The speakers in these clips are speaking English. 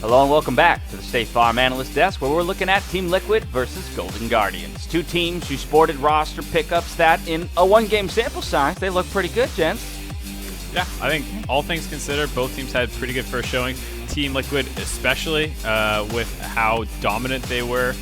Hello and welcome back to the State Farm Analyst Desk, where we're looking at Team Liquid versus Golden Guardians. Two teams who sported roster pickups that, in a one-game sample size, they look pretty good, gents. Yeah, I think all things considered, both teams had pretty good first showings. Team Liquid especially, with how dominant they were.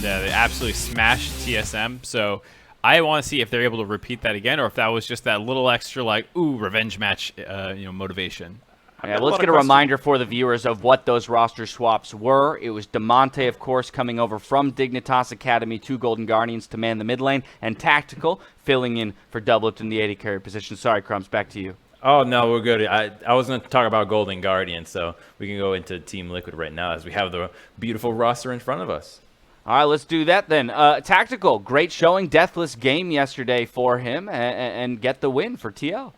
They absolutely smashed TSM, so I want to see if they're able to repeat that again, or if that was just that little extra, like, ooh, revenge match, motivation. Yeah, let's get a reminder for the viewers of what those roster swaps were. It was Damonte, of course, coming over from Dignitas Academy to Golden Guardians to man the mid lane, and Tactical filling in for Doublet in the AD carry position. Sorry, Crumbs, back to you. Oh, no, we're good. I was going to talk about Golden Guardians, so we can go into Team Liquid right now as we have the beautiful roster in front of us. All right, let's do that then. Tactical, great showing, deathless game yesterday for him, and get the win for TL.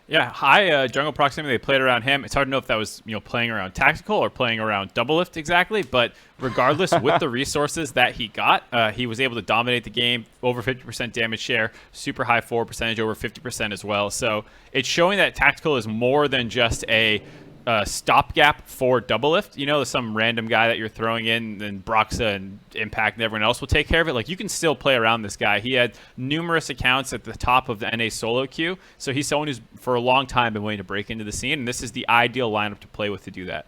Yeah, high jungle proximity. They played around him. It's hard to know if that was playing around Tactical or playing around Double Lift exactly. But regardless, with the resources that he got, he was able to dominate the game. Over 50% damage share, super high forward percentage, over 50% as well. So it's showing that Tactical is more than just a stopgap for Double Lift. Some random guy that you're throwing in, and Broxah and Impact and everyone else will take care of it. Like, you can still play around this guy. He had numerous accounts at the top of the NA solo queue, so he's someone who's for a long time been waiting to break into the scene, and this is the ideal lineup to play with to do that.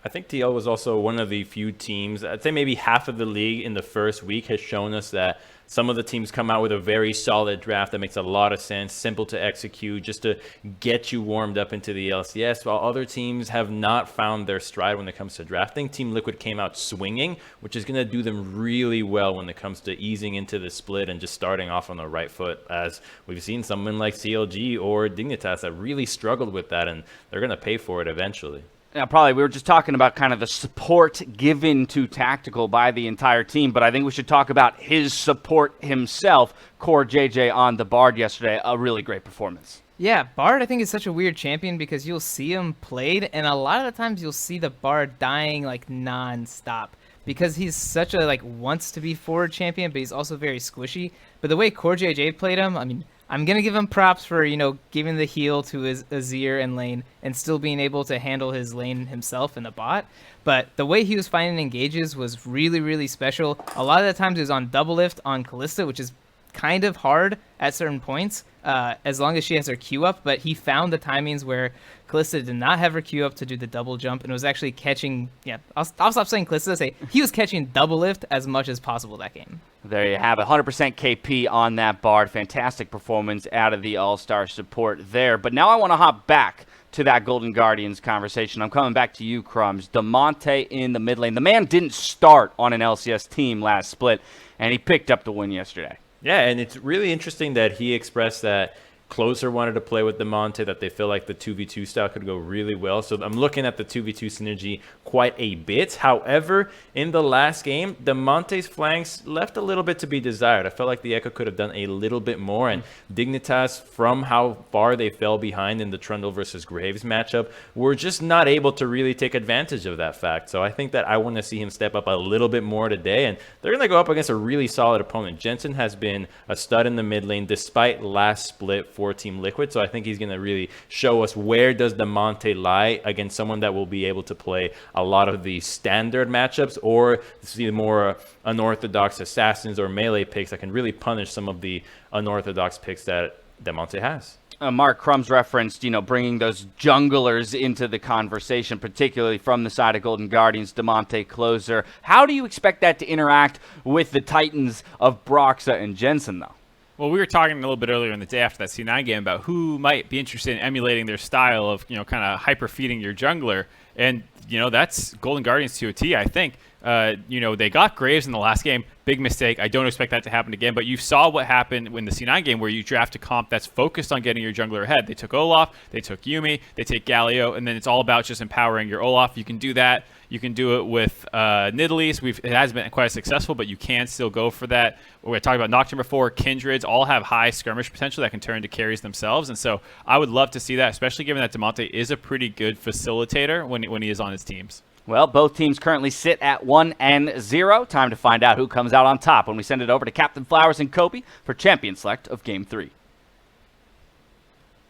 I think TL was also one of the few teams, I'd say maybe half of the league in the first week has shown us that some of the teams come out with a very solid draft that makes a lot of sense, simple to execute, just to get you warmed up into the LCS, while other teams have not found their stride when it comes to drafting. Team Liquid came out swinging, which is going to do them really well when it comes to easing into the split and just starting off on the right foot, as we've seen someone like CLG or Dignitas that really struggled with that, and they're going to pay for it eventually. Now, probably we were just talking about kind of the support given to Tactical by the entire team, but I think we should talk about his support himself. CoreJJ on the Bard yesterday, a really great performance. Yeah, Bard I think is such a weird champion because you'll see him played, and a lot of the times you'll see the Bard dying like non-stop because he's such a wants to be forward champion, but he's also very squishy. But the way CoreJJ played him, I mean, I'm going to give him props for, giving the heal to his Azir and lane and still being able to handle his lane himself in the bot. But the way he was finding engages was really, really special. A lot of the times it was on double lift on Kalista, which is kind of hard at certain points, as long as she has her Q up. But he found the timings where Kalista did not have her Q up to do the double jump and was actually catching, I'll stop saying Kalista, he was catching double lift as much as possible that game. There you have it, 100% KP on that Bard. Fantastic performance out of the All-Star support there. But now I want to hop back to that Golden Guardians conversation. I'm coming back to you, Crumbs. Damonte in the mid lane. The man didn't start on an LCS team last split, and he picked up the win yesterday. Yeah, and it's really interesting that he expressed that Closer wanted to play with Damonte, that they feel like the 2v2 style could go really well. So I'm looking at the 2v2 synergy quite a bit. However, in the last game, Damonte's flanks left a little bit to be desired. I felt like the Echo could have done a little bit more, and Dignitas, from how far they fell behind in the Trundle versus Graves matchup, were just not able to really take advantage of that fact. So I think that I want to see him step up a little bit more today, and they're going to go up against a really solid opponent. Jensen has been a stud in the mid lane despite last split for Team Liquid, so I think he's going to really show us where does Damonte lie against someone that will be able to play a lot of the standard matchups, or see more unorthodox assassins or melee picks that can really punish some of the unorthodox picks that Damonte has. Mark Crumbs referenced, bringing those junglers into the conversation, particularly from the side of Golden Guardians, Damonte closer. How do you expect that to interact with the Titans of Broxah and Jensen, though? Well, we were talking a little bit earlier in the day after that C9 game about who might be interested in emulating their style of, kind of hyper-feeding your jungler. And, that's Golden Guardians to a T, I think. They got Graves in the last game. Big mistake. I don't expect that to happen again. But you saw what happened in the C9 game where you draft a comp that's focused on getting your jungler ahead. They took Olaf, they took Yuumi, they take Galio, and then it's all about just empowering your Olaf. You can do that. You can do it with Nidalee. It has been quite successful, but you can still go for that. We talked about Nocturne before. Kindreds all have high skirmish potential that can turn into carries themselves. And so I would love to see that, especially given that Damonte is a pretty good facilitator when he is on his teams. Well, both teams currently sit at 1-0. Time to find out who comes out on top when we send it over to Captain Flowers and Kobe for Champion Select of Game 3.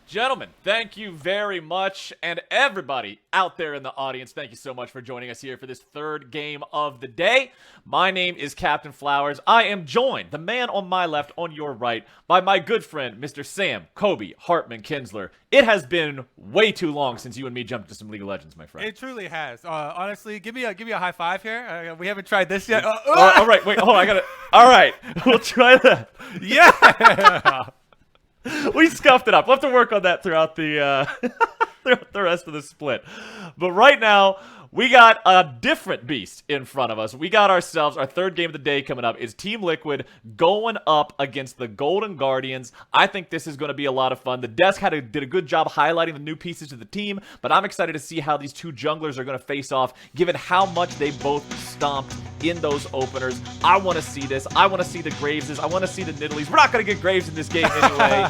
Gentlemen, thank you very much. And everybody out there in the audience, thank you so much for joining us here for this third game of the day. My name is Captain Flowers. I am joined, the man on my left, on your right, by my good friend, Mr. Sam Kobe Hartman Kinsler. It has been way too long since you and me jumped into some League of Legends, my friend. It truly has. Honestly, give me a high five here. We haven't tried this yet. All right, wait, hold on. All right, we'll try that. Yeah. We scuffed it up. We'll have to work on that throughout the throughout the rest of the split. But right now, we got a different beast in front of us. We got ourselves our third game of the day coming up. Is Team Liquid going up against the Golden Guardians? I think this is going to be a lot of fun. The desk did a good job highlighting the new pieces to the team, but I'm excited to see how these two junglers are going to face off, given how much they both stomped in those openers. I want to see this. I want to see the Graveses. I want to see the Nidalees. We're not going to get Graves in this game anyway.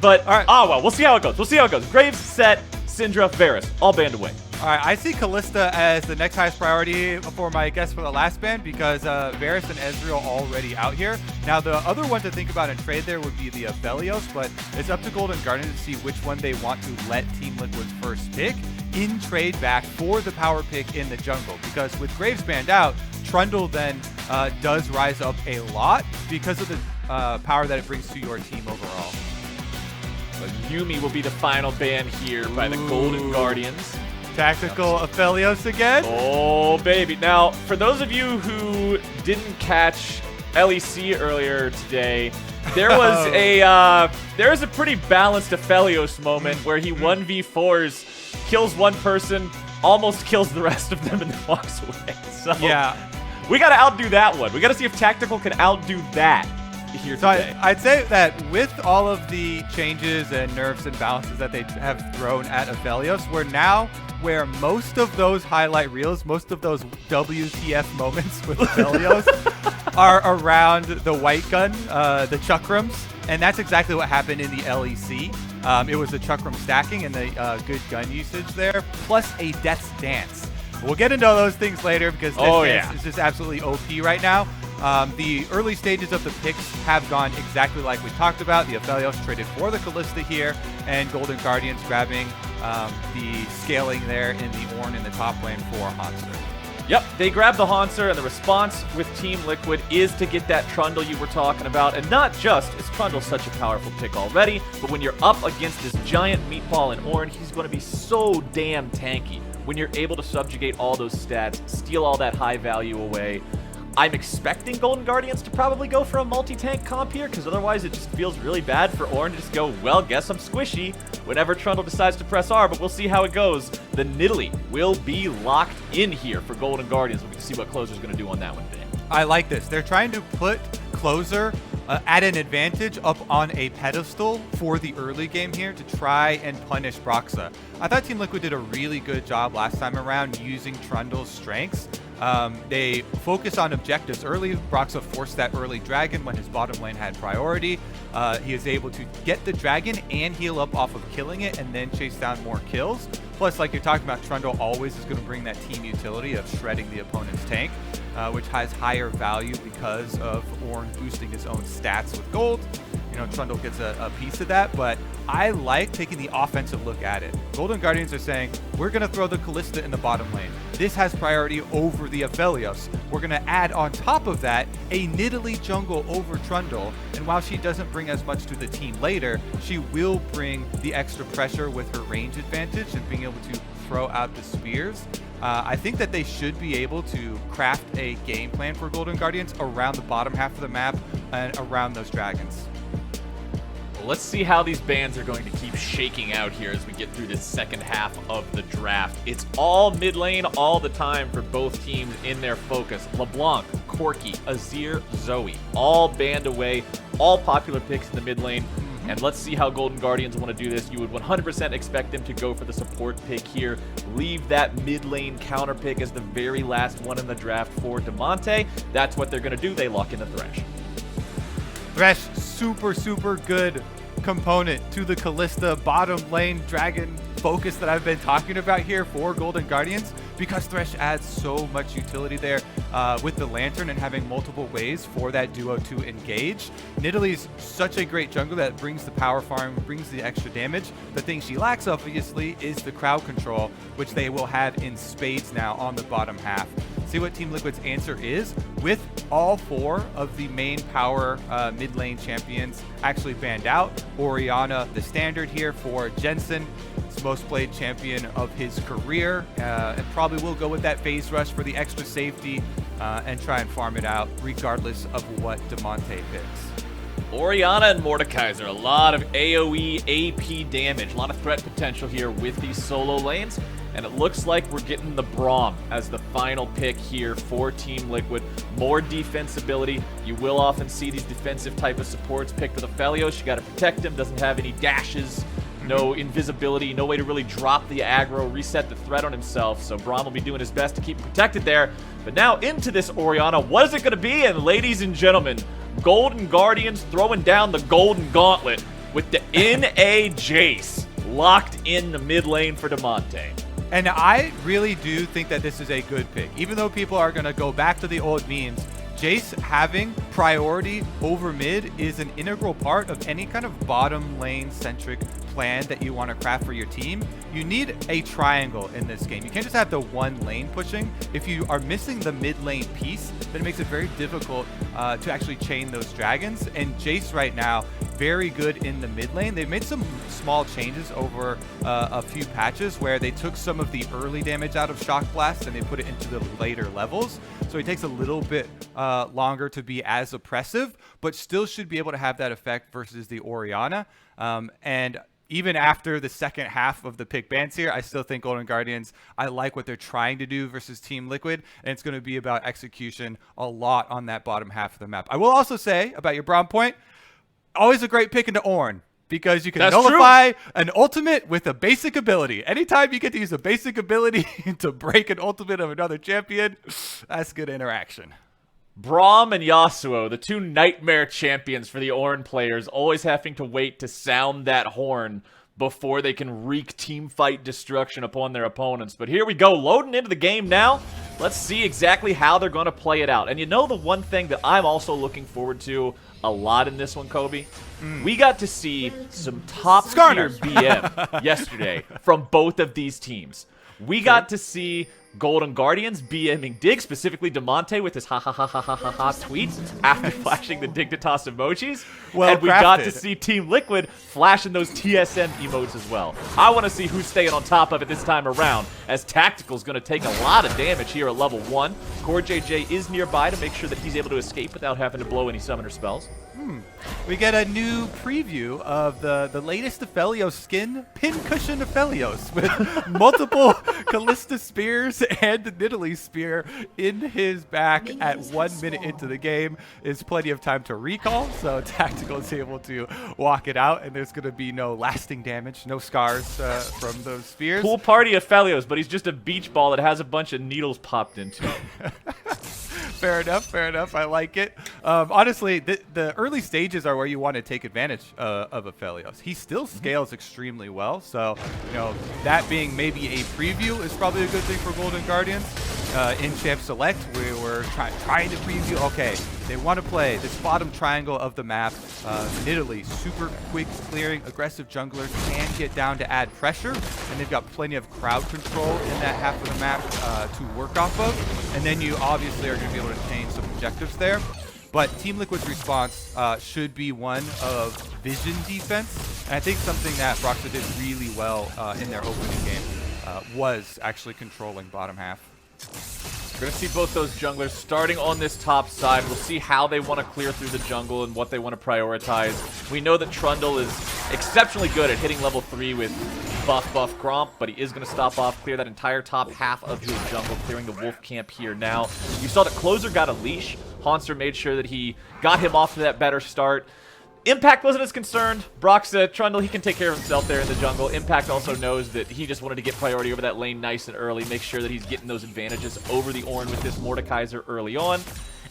But, all right. Oh well, we'll see how it goes. We'll see how it goes. Graves, Set, Syndra, Varus, all banned away. All right, I see Kalista as the next highest priority for my guess for the last ban because Varus and Ezreal already out here. Now, the other one to think about in trade there would be the Aphelios, but it's up to Golden Guardians to see which one they want to let Team Liquid's first pick in trade back for the power pick in the jungle. Because with Graves banned out, Trundle then does rise up a lot because of the power that it brings to your team overall. But Yuumi will be the final ban here by the Golden Guardians. Tactical Aphelios again. Oh, baby. Now, for those of you who didn't catch LEC earlier today, there was a pretty balanced Aphelios moment where he 1v4s, kills one person, almost kills the rest of them, and then walks away. So Yeah. we got to outdo that one. We got to see if Tactical can outdo that here So today. I'd say that with all of the changes and nerfs and balances that they have thrown at Aphelios, we're now where most of those highlight reels, most of those WTF moments with Aphelios are around the white gun, the Chukrams, and that's exactly what happened in the LEC. It was the Chukram stacking and the good gun usage there, plus a Death's Dance. We'll get into all those things later because Death's Dance is just absolutely OP right now. The early stages of the picks have gone exactly like we talked about. The Aphelios traded for the Kalista here, and Golden Guardians grabbing the scaling there in the Ornn in the top lane for Hauntzer. Yep, they grabbed the Hauntzer, and the response with Team Liquid is to get that Trundle you were talking about. And not just is Trundle such a powerful pick already, but when you're up against this giant meatball in Ornn, he's going to be so damn tanky. When you're able to subjugate all those stats, steal all that high value away, I'm expecting Golden Guardians to probably go for a multi-tank comp here, because otherwise it just feels really bad for Ornn to just go, well, guess I'm squishy whenever Trundle decides to press R, but we'll see how it goes. The Nidalee will be locked in here for Golden Guardians. We'll see what Closer's going to do on that one today. I like this. They're trying to put Closer at an advantage up on a pedestal for the early game here to try and punish Broxah. I thought Team Liquid did a really good job last time around using Trundle's strengths. They focus on objectives early. Broxah forced that early dragon when his bottom lane had priority. He is able to get the dragon and heal up off of killing it and then chase down more kills. Plus, like you're talking about, Trundle always is going to bring that team utility of shredding the opponent's tank, which has higher value because of Ornn boosting his own stats with gold. You know, Trundle gets a piece of that, but I like taking the offensive look at it. Golden Guardians are saying, we're going to throw the Kalista in the bottom lane. This has priority over the Aphelios. We're going to add on top of that a Nidalee jungle over Trundle, and while she doesn't bring as much to the team later, she will bring the extra pressure with her range advantage and being able to throw out the spears. I think that they should be able to craft a game plan for Golden Guardians around the bottom half of the map and around those dragons. Let's see how these bans are going to keep shaking out here as we get through this second half of the draft. It's all mid lane all the time for both teams in their focus. LeBlanc, Corki, Azir, Zoe, all banned away, all popular picks in the mid lane. And let's see how Golden Guardians want to do this. You would 100% expect them to go for the support pick here. Leave that mid lane counter pick as the very last one in the draft for Damonte. That's what they're going to do. They lock in the Thresh. Thresh, super good component to the Kalista bottom lane dragon focus that I've been talking about here for Golden Guardians, because Thresh adds so much utility there with the Lantern and having multiple ways for that duo to engage. Nidalee's such a great jungler that brings the power farm, brings the extra damage. The thing she lacks, obviously, is the crowd control, which they will have in spades now on the bottom half. See what Team Liquid's answer is with all 4 of the main power mid lane champions actually banned out. Orianna, the standard here for Jensen, his most played champion of his career, and probably will go with that phase rush for the extra safety and try and farm it out regardless of what Damonte picks. Orianna and Mordekaiser, a lot of AoE, AP damage, a lot of threat potential here with these solo lanes. And it looks like we're getting the Braum as the final pick here for Team Liquid. More defensibility. You will often see these defensive type of supports picked with Aphelios. You got to protect him. Doesn't have any dashes, no invisibility, no way to really drop the aggro, reset the threat on himself. So Braum will be doing his best to keep him protected there. But now into this Orianna. What is it going to be? And ladies and gentlemen, Golden Guardians throwing down the Golden Gauntlet with the NA Jayce locked in the mid lane for Damonte. And I really do think that this is a good pick. Even though people are going to go back to the old memes, Jayce having priority over mid is an integral part of any kind of bottom lane centric plan that you want to craft for your team. You need a triangle in this game. You can't just have the one lane pushing. If you are missing the mid lane piece, then it makes it very difficult to actually chain those dragons. And Jayce right now, very good in the mid lane. They've made some small changes over a few patches where they took some of the early damage out of Shock Blast and they put it into the later levels. So he takes a little bit longer to be as oppressive, but still should be able to have that effect versus the Orianna. And even after the second half of the pick bans here, I still think Golden Guardians, I like what they're trying to do versus Team Liquid, and it's going to be about execution a lot on that bottom half of the map. I will also say about your Braum point, always a great pick into Ornn, because you can nullify an ultimate with a basic ability. Anytime you get to use a basic ability to break an ultimate of another champion, that's good interaction. Braum and Yasuo, the 2 nightmare champions for the Ornn players, always having to wait to sound that horn before they can wreak teamfight destruction upon their opponents. But here we go, loading into the game now. Let's see exactly how they're going to play it out. And you know the one thing that I'm also looking forward to a lot in this one, Kobe? We got to see some top-tier BM yesterday from both of these teams. We got to see Golden Guardians BMing Dig, specifically Damonte with his ha ha ha ha ha ha ha tweets after flashing the Dignitas emojis. And we got to see Team Liquid flashing those TSM emotes as well. I want to see who's staying on top of it this time around, as Tactical's going to take a lot of damage here at level 1. CoreJJ is nearby to make sure that he's able to escape without having to blow any summoner spells. We get a new preview of the latest Aphelios skin, Pincushion Aphelios, with multiple Kalista spears and the Nidalee spear in his back at 1 minute into the game. Is plenty of time to recall, so Tactical is able to walk it out, and there's going to be no lasting damage, no scars from those spears. Pool party Aphelios, but he's just a beach ball that has a bunch of needles popped into it. Fair enough. I like it. Honestly, the early stages are where you want to take advantage of Aphelios. He still scales extremely well, so that being maybe a preview is probably a good thing for Golden Guardians. In Champ Select, we were trying to preview. Okay, they want to play this bottom triangle of the map. Nidalee, super quick clearing, aggressive junglers, can get down to add pressure, and they've got plenty of crowd control in that half of the map to work off of. And then you obviously are going to be able to change some objectives there. But Team Liquid's response should be one of vision defense. And I think something that Broxah did really well in their opening game was actually controlling bottom half. We're going to see both those junglers starting on this top side. We'll see how they want to clear through the jungle and what they want to prioritize. We know that Trundle is exceptionally good at hitting level 3 with buff Gromp, but he is going to stop off, clear that entire top half of his jungle, clearing the wolf camp here now. You saw that Closer got a leash. Hauntzer made sure that he got him off to that better start. Impact wasn't as concerned. Broxah, Trundle, he can take care of himself there in the jungle. Impact also knows that he just wanted to get priority over that lane nice and early, make sure that he's getting those advantages over the Ornn with this Mordekaiser early on.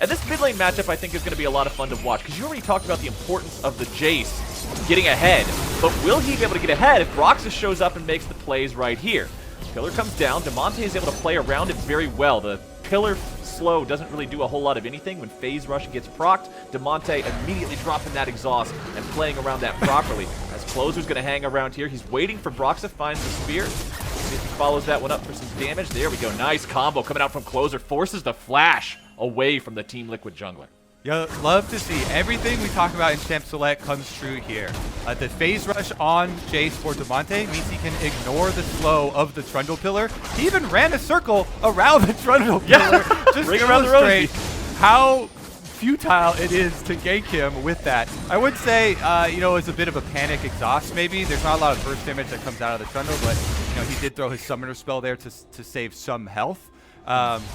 And this mid lane matchup, I think, is going to be a lot of fun to watch, because you already talked about the importance of the Jayce getting ahead but will he be able to get ahead if Broxah shows up and makes the plays right here? Pillar comes down. Damonte is able to play around it very well. The pillar slow doesn't really do a whole lot of anything. When Phase Rush gets procced, Damonte immediately dropping that exhaust and playing around that properly. As Closer's going to hang around here, he's waiting for Broxah, finds the spear. See if he follows that one up for some damage. There we go. Nice combo coming out from Closer. Forces the flash away from the Team Liquid jungler. Yeah, love to see everything we talk about in Champ Select comes true here. The phase rush on Jayce for Damonte means he can ignore the slow of the Trundle pillar. He even ran a circle around the Trundle pillar just Ring to around the illustrate rosy. how futile it is to gank him with that. I would say, you know, it's a bit of a panic exhaust maybe. There's not a lot of burst damage that comes out of the Trundle, but you know, he did throw his summoner spell there to save some health.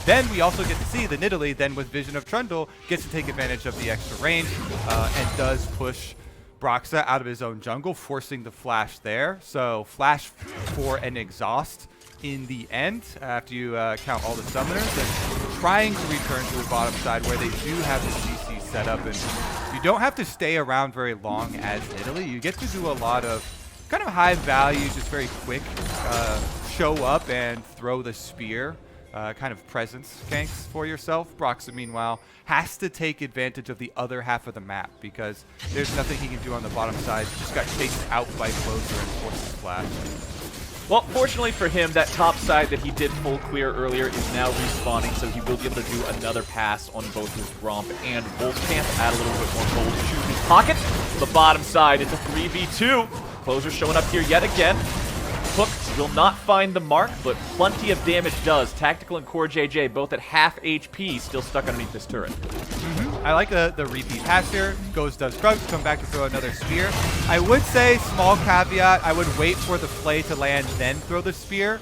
Then we also get to see the Nidalee then with Vision of Trundle gets to take advantage of the extra range and does push Broxah out of his own jungle, forcing the flash there. So flash for an exhaust in the end after you count all the summoners and trying to return to the bottom side where they do have the CC set up, and you don't have to stay around very long as Nidalee. You get to do a lot of kind of high value, just very quick show up and throw the spear. Kind of presence ganks for yourself. Broxah, meanwhile, has to take advantage of the other half of the map because there's nothing he can do on the bottom side. He just got chased out by Closer and forced to splash. Well, fortunately for him, that top side that he did full clear earlier is now respawning, so he will be able to do another pass on both his Braum and Wolfcamp, add a little bit more gold to his pocket. The bottom side, it's a 3v2. Closer showing up here yet again. Hook will not find the mark, but plenty of damage does. Tactical and CoreJJ both at half HP, still stuck underneath this turret. I like the repeat pass here. Goes, does drugs, come back to throw another spear. I would say, small caveat, I would wait for the play to land, then throw the spear.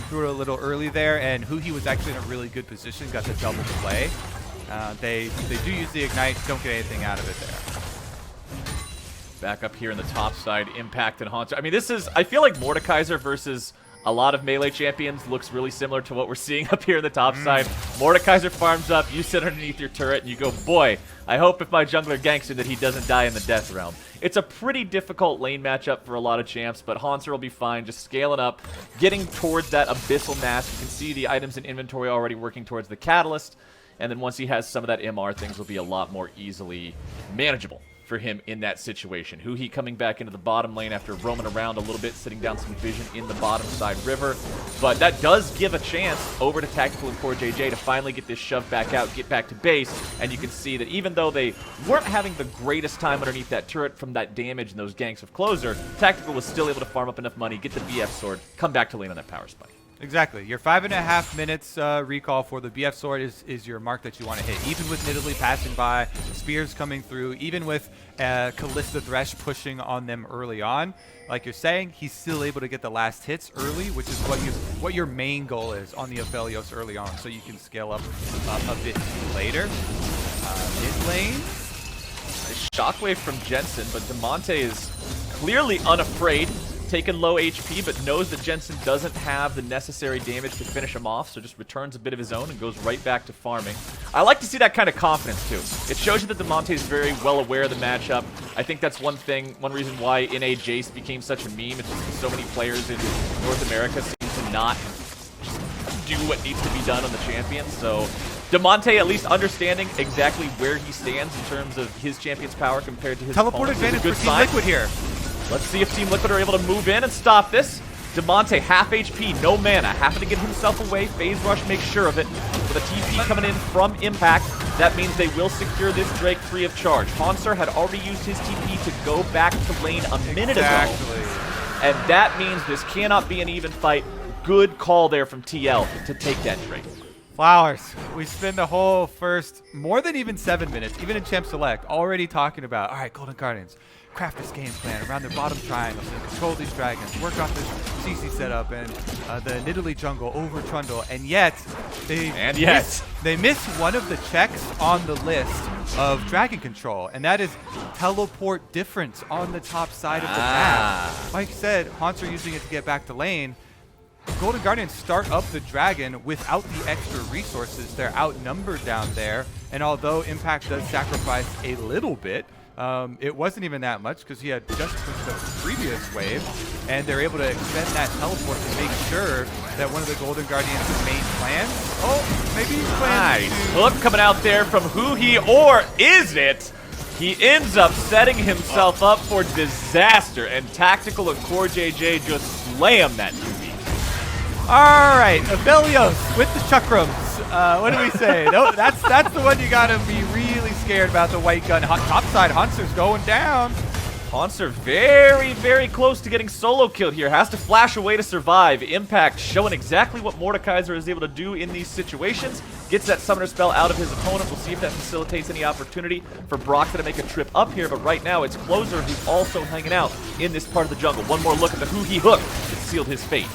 Threw it a little early there, and huhi was actually in a really good position, got the double play. They do use the Ignite, don't get anything out of it there. Back up here in the top side, Impact and Hauntzer. I mean, this is, I feel like Mordekaiser versus a lot of melee champions looks really similar to what we're seeing up here in the top side. Mordekaiser farms up, you sit underneath your turret, and you go, boy, I hope if my jungler ganks him that he doesn't die in the death realm. It's a pretty difficult lane matchup for a lot of champs, but Hauntzer will be fine, just scaling up, getting towards that Abyssal Mask. You can see the items in inventory already working towards the Catalyst, and then once he has some of that MR, things will be a lot more easily manageable for him in that situation. huhi coming back into the bottom lane after roaming around a little bit, sitting down some vision in the bottom side river. But that does give a chance over to Tactical and CoreJJ to finally get this shoved back out, get back to base, and you can see that even though they weren't having the greatest time underneath that turret from that damage and those ganks of Closer, Tactical was still able to farm up enough money, get the BF sword, come back to lane on that power spike. Exactly. Your 5.5 minutes recall for the BF sword is your mark that you want to hit. Even with Nidalee passing by, spears coming through, even with Kalista Thresh pushing on them early on, like you're saying, he's still able to get the last hits early, which is what your main goal is on the Aphelios early on, so you can scale up a bit later. Mid lane. A shockwave from Jensen, but Damonte is clearly unafraid. Taking low HP, but knows that Jensen doesn't have the necessary damage to finish him off, so just returns a bit of his own and goes right back to farming. I like to see that kind of confidence, too. It shows you that Damonte is very well aware of the matchup. I think that's one reason why NA Jayce became such a meme. It's just so many players in North America seem to not just do what needs to be done on the champion, so Damonte at least understanding exactly where he stands in terms of his champion's power compared to his Teleport opponent advantage for Team sign. Liquid here. Let's see if Team Liquid are able to move in and stop this. Damonte, half HP, no mana, having to get himself away. Phase Rush makes sure of it. With a TP coming in from Impact, that means they will secure this Drake free of charge. Hauntzer had already used his TP to go back to lane a minute ago. And that means this cannot be an even fight. Good call there from TL to take that Drake. Flowers. We spend the whole first, more than even 7 minutes, even in Champ Select, already talking about, all right, Golden Guardians, craft this game plan around their bottom triangles and control these dragons, work off this CC setup and the Nidalee jungle over Trundle, and yet they miss one of the checks on the list of dragon control, and that is teleport difference on the top side of the map. Like I said, Hauntzer using it to get back to lane. Golden Guardians start up the dragon without the extra resources. They're outnumbered down there, and although Impact does sacrifice a little bit, It wasn't even that much because he had just pushed up the previous wave, and they're able to extend that teleport to make sure that one of the Golden Guardians' main plans. Oh, maybe he's planning Nice to- hook coming out there from huhi, or is it? He ends up setting himself up for disaster, and Tactical and CoreJJ just slam that huhi. All right, Aphelios with the chakrams. What do we say? No, that's the one you gotta be really scared about. The white gun. Top side, Hauntzer's going down. Hauntzer very, very close to getting solo killed here. Has to flash away to survive. Impact showing exactly what Mordekaiser is able to do in these situations. Gets that summoner spell out of his opponent. We'll see if that facilitates any opportunity for Broxah to make a trip up here. But right now, it's Closer who's also hanging out in this part of the jungle. One more look at the huhi hook. It sealed his fate.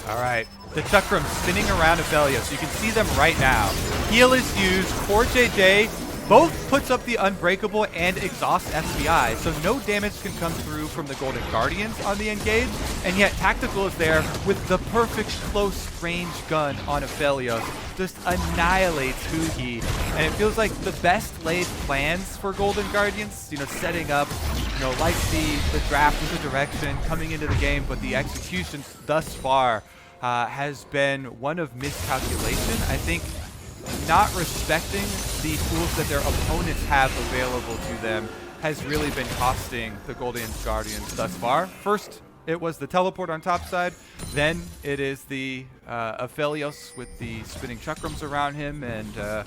All right, the chakram spinning around Aphelios. You can see them right now. Heal is used. CoreJJ both puts up the Unbreakable and exhaust FBI, so no damage can come through from the Golden Guardians on the engage, and yet Tactical is there with the perfect close range gun on Aphelios. Just annihilates huhi, and it feels like the best laid plans for Golden Guardians, you know, setting up, you know, like the draft with the direction coming into the game, but the execution thus far has been one of miscalculation. I think not respecting the tools that their opponents have available to them has really been costing the Golden Guardians thus far. First, it was the teleport on top side. Then it is the Aphelios with the spinning chakrams around him, and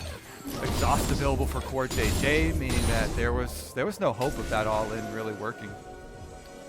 exhaust available for CoreJJ, meaning that there was no hope of that all in really working.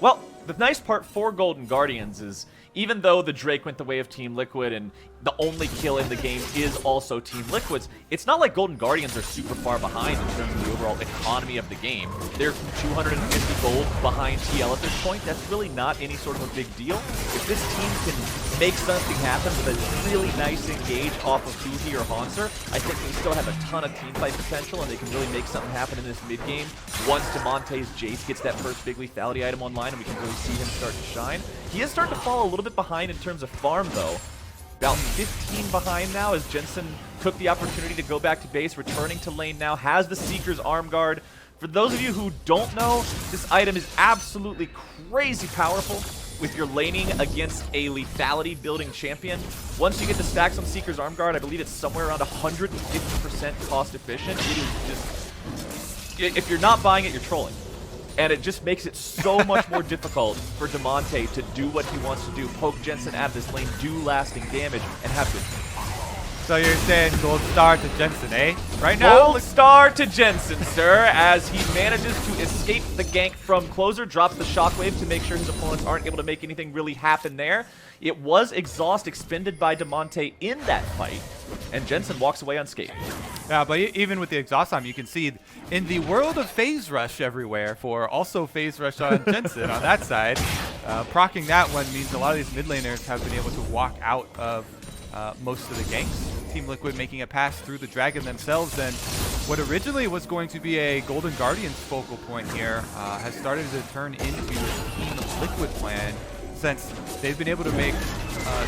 Well, the nice part for Golden Guardians is even though the Drake went the way of Team Liquid and the only kill in the game is also Team Liquid's, it's not like Golden Guardians are super far behind in terms of the overall economy of the game. They're 250 gold behind TL at this point. That's really not any sort of a big deal. If this team can make something happen with a really nice engage off of huhi or Hauntzer, I think they still have a ton of teamfight potential and they can really make something happen in this mid-game. Once Damonte's Jayce gets that first big lethality item online and we can really see him start to shine. He is starting to fall a little bit behind in terms of farm, though. About 15 behind now as Jensen took the opportunity to go back to base, returning to lane now, has the Seeker's arm guard. For those of you who don't know, this item is absolutely crazy powerful with your laning against a lethality building champion. Once you get the stacks on Seeker's arm guard, I believe it's somewhere around 150% cost efficient. It is just, if you're not buying it, you're trolling. And it just makes it so much more difficult for Damonte to do what he wants to do. Poke Jensen out of this lane, do lasting damage, and have good. So you're saying gold star to Jensen, eh? Right now, Gold star to Jensen, sir, as he manages to escape the gank from Closer, drops the shockwave to make sure his opponents aren't able to make anything really happen there. It was exhaust expended by Damonte in that fight, and Jensen walks away unscathed. Yeah, but even with the exhaust on, you can see in the world of phase rush everywhere for also phase rush on Jensen on that side. Proccing that one means a lot of these mid laners have been able to walk out of most of the ganks. Team Liquid making a pass through the dragon themselves, and what originally was going to be a Golden Guardians focal point here has started to turn into a Team Liquid plan, since they've been able to make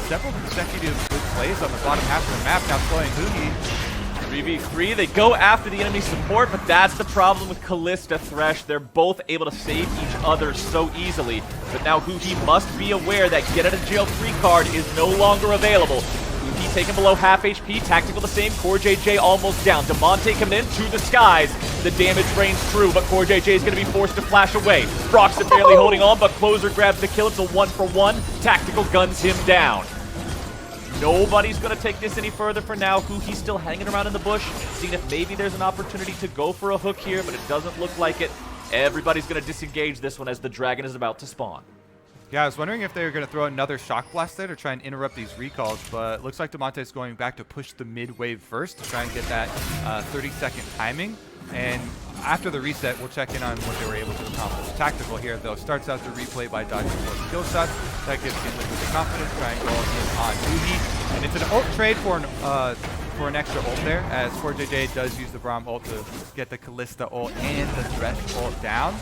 several consecutive good plays on the bottom half of the map, now playing huhi. 3v3, they go after the enemy support, but that's the problem with Kalista, Thresh. They're both able to save each other so easily. But now huhi must be aware that get out of jail free card is no longer available. huhi taken below half HP, Tactical the same, CoreJJ almost down. Damonte coming in to the skies. The damage reigns true, but CoreJJ is going to be forced to flash away. Broxah barely holding on, but Closer grabs the kill. It's a 1-for-1. Tactical guns him down. Nobody's going to take this any further for now. huhi's still hanging around in the bush, seeing if maybe there's an opportunity to go for a hook here, but it doesn't look like it. Everybody's going to disengage this one as the dragon is about to spawn. Yeah, I was wondering if they were going to throw another shock blast there to try and interrupt these recalls, but it looks like Damonte's going back to push the mid wave first to try and get that 30-second timing. And after the reset, we'll check in on what they were able to accomplish. Tactical here, though, starts out the replay by dodging 4 kill shots. That gives Team Liquid the confidence, try and go in on huhi. And it's an ult trade for an extra ult there, as CoreJJ does use the Braum ult to get the Kalista ult and the Thresh ult down.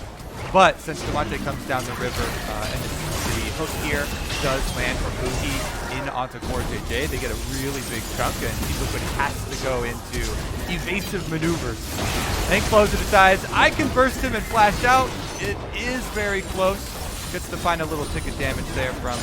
But since Damonte comes down the river and the hook here, does land from huhi in onto CoreJJ, they get a really big chunk, and Team Liquid has to go into evasive maneuvers. And Closer decides, I can burst him and flash out. It is very close. Gets to find a little tick of damage there from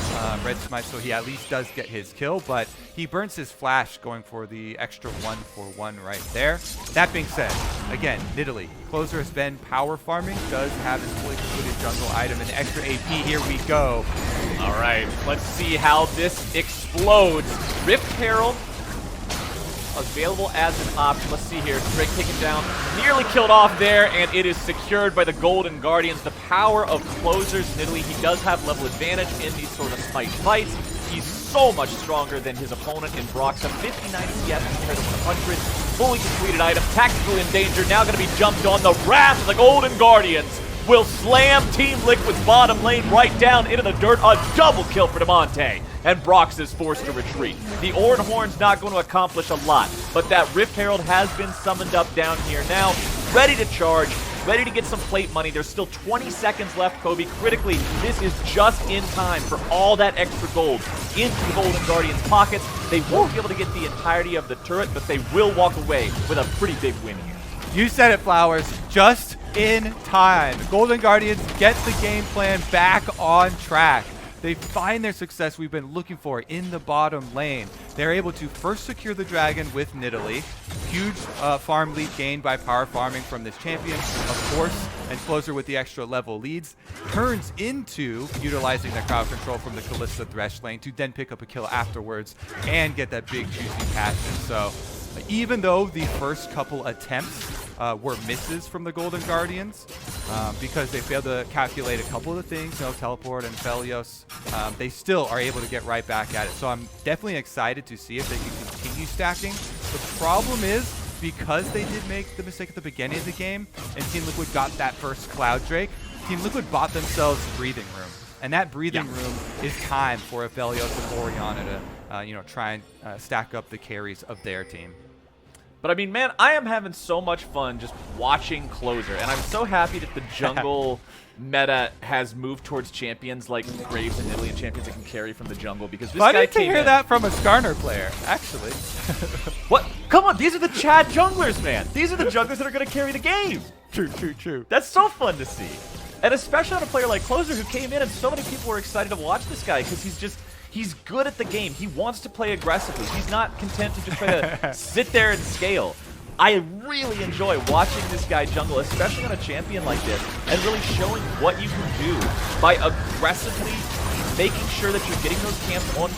Red Smite, so he at least does get his kill, but he burns his flash going for the extra 1-for-1 right there. That being said, again, Nidalee, Closer has been power farming, does have his fully completed jungle item and extra AP. Here we go. All right, let's see how this explodes. Rift Herald available as an option. Let's see here. Drake taken down, nearly killed off there, and it is secured by the Golden Guardians. The power of Closer's Nidalee. He does have level advantage in these sort of smite fights. He's so much stronger than his opponent in Broxah. 59 CS compared to 100. Fully completed item, tactically in danger. Now going to be jumped on. The wrath of the Golden Guardians will slam Team Liquid's bottom lane right down into the dirt. A double kill for Damonte. And Broxah is forced to retreat. The Ornn Horn's not going to accomplish a lot, but that Rift Herald has been summoned up down here now, ready to charge, ready to get some plate money. There's still 20 seconds left, Kobe. Critically, this is just in time for all that extra gold into the Golden Guardians' pockets. They won't be able to get the entirety of the turret, but they will walk away with a pretty big win here. You said it, Flowers. Just in time. The Golden Guardians get the game plan back on track. They find their success we've been looking for in the bottom lane. They're able to first secure the dragon with Nidalee. Huge farm lead gained by power farming from this champion, of course, and Closer with the extra level leads. Turns into utilizing the crowd control from the Kalista Thresh lane to then pick up a kill afterwards and get that big juicy passion. So even though the first couple attempts were misses from the Golden Guardians because they failed to calculate a couple of the things, teleport and Aphelios, they still are able to get right back at it. So I'm definitely excited to see if they can continue stacking. The problem is, because they did make the mistake at the beginning of the game and Team Liquid got that first Cloud Drake, Team Liquid bought themselves breathing room. And that breathing room is time for Aphelios and Orianna to try and stack up the carries of their team. But I mean, man, I am having so much fun just watching Closer, and I'm so happy that the jungle meta has moved towards champions like Graves and Nidalee, and champions that can carry from the jungle, because this Funny guy to hear that from a Skarner player, actually. What? Come on, these are the Chad junglers, man. These are the junglers that are going to carry the game. True. That's so fun to see. And especially on a player like Closer who came in, and so many people were excited to watch this guy because he's good at the game. He wants to play aggressively. He's not content to just try to sit there and scale. I really enjoy watching this guy jungle, especially on a champion like this, and really showing what you can do by aggressively making sure that you're getting those camps on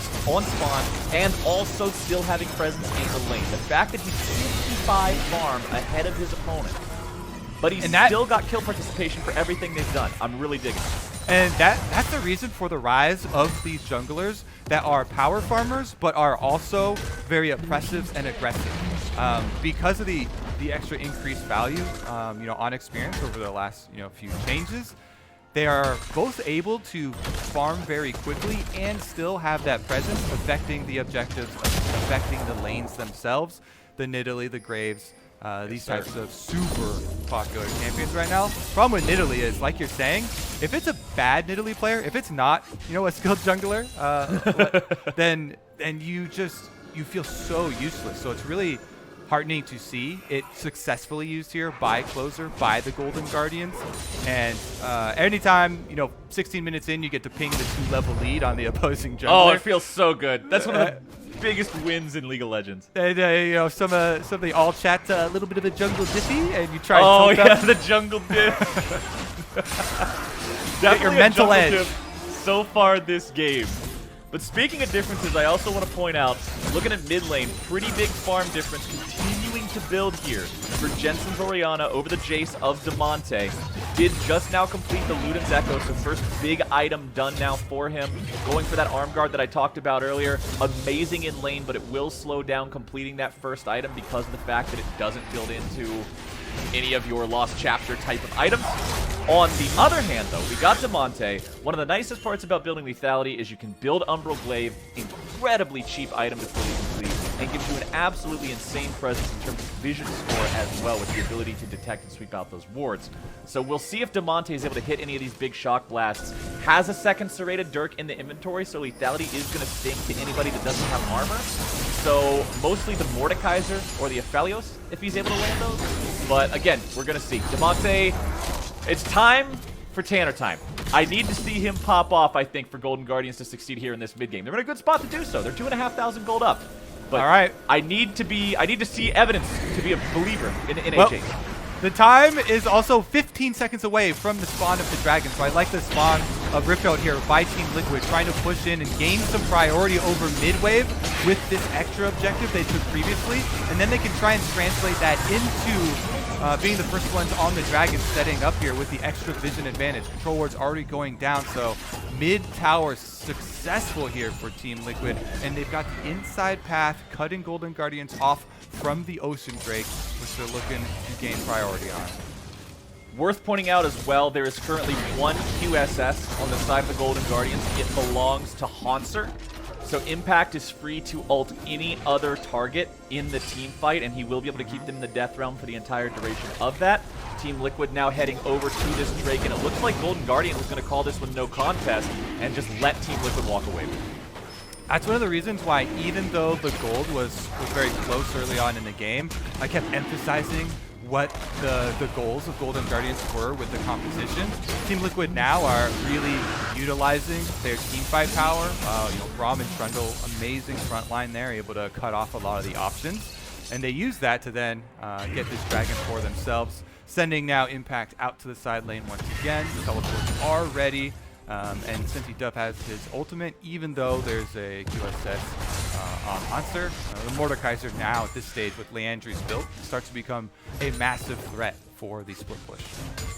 spawn and also still having presence in the lane. The fact that he's 55 farm ahead of his opponent, but he's still got kill participation for everything they've done. I'm really digging it. And that's the reason for the rise of these junglers that are power farmers, but are also very oppressive and aggressive. Because of the extra increased value, on experience over the last, few changes, they are both able to farm very quickly and still have that presence, affecting the objectives, affecting the lanes themselves. The Nidalee, the Graves, these types of super popular champions right now. Problem with Nidalee is, like you're saying, if it's a bad Nidalee player, if it's not, a skilled jungler, then you feel so useless. So it's really heartening to see it successfully used here by Closer, by the Golden Guardians. And anytime, 16 minutes in, you get to ping the 2-level lead on the opposing jungler. Oh, it feels so good. That's one of the biggest wins in League of Legends. And, some of the all chat a little bit of a jungle diffy, and you try and poke up. the jungle diff. Get your mental edge. So far this game. But speaking of differences, I also want to point out, looking at mid lane, pretty big farm difference continuing to build here for Jensen's Orianna over the Jayce of Damonte. Did just now complete the Luden's Echo, so first big item done now for him. Going for that arm guard that I talked about earlier. Amazing in lane, but it will slow down completing that first item because of the fact that it doesn't build into any of your Lost Chapter type of items. On the other hand, though, we got Damonte. One of the nicest parts about building lethality is you can build Umbral Glaive, incredibly cheap item to fully complete. and gives you an absolutely insane presence in terms of vision score as well, with the ability to detect and sweep out those wards. So we'll see if Damonte is able to hit any of these big shock blasts. Has a second serrated Dirk in the inventory, so lethality is going to sting to anybody that doesn't have armor. So mostly the Mordekaiser or the Aphelios if he's able to land those. But again, we're going to see. Damonte, it's time for Tanner time. I need to see him pop off, I think, for Golden Guardians to succeed here in this mid game. They're in a good spot to do so. They're 2,500 gold up. But all right, I need to see evidence to be a believer in well, AJ. the time is also 15 seconds away from the spawn of the dragon, so I like the spawn of Ripfield here by Team Liquid, trying to push in and gain some priority over mid-wave with this extra objective they took previously, and then they can try and translate that into being the first ones on the dragon, setting up here with the extra vision advantage. Control ward's already going down, so mid tower successful here for Team Liquid, and they've got the inside path, cutting Golden Guardians off from the Ocean Drake, which they're looking to gain priority on. Worth pointing out as well, there is currently one QSS on the side of the Golden Guardians. It belongs to Hauntzer. So Impact is free to ult any other target in the team fight, and he will be able to keep them in the death realm for the entire duration of that. Team Liquid now heading over to this Drake, and it looks like Golden Guardian was going to call this one no contest and just let Team Liquid walk away with it. That's one of the reasons why, even though the gold was very close early on in the game, I kept emphasizing what the goals of Golden Guardians were with the composition. Team Liquid now are really utilizing their team fight power. Braum and Trundle, amazing front line there, able to cut off a lot of the options. And they use that to then get this dragon for themselves, sending now Impact out to the side lane once again. The teleports are ready. And Senti Duff has his ultimate, even though there's a QSS on Hauntzer. The Mordekaiser now at this stage with Leandri's built starts to become a massive threat for the split push.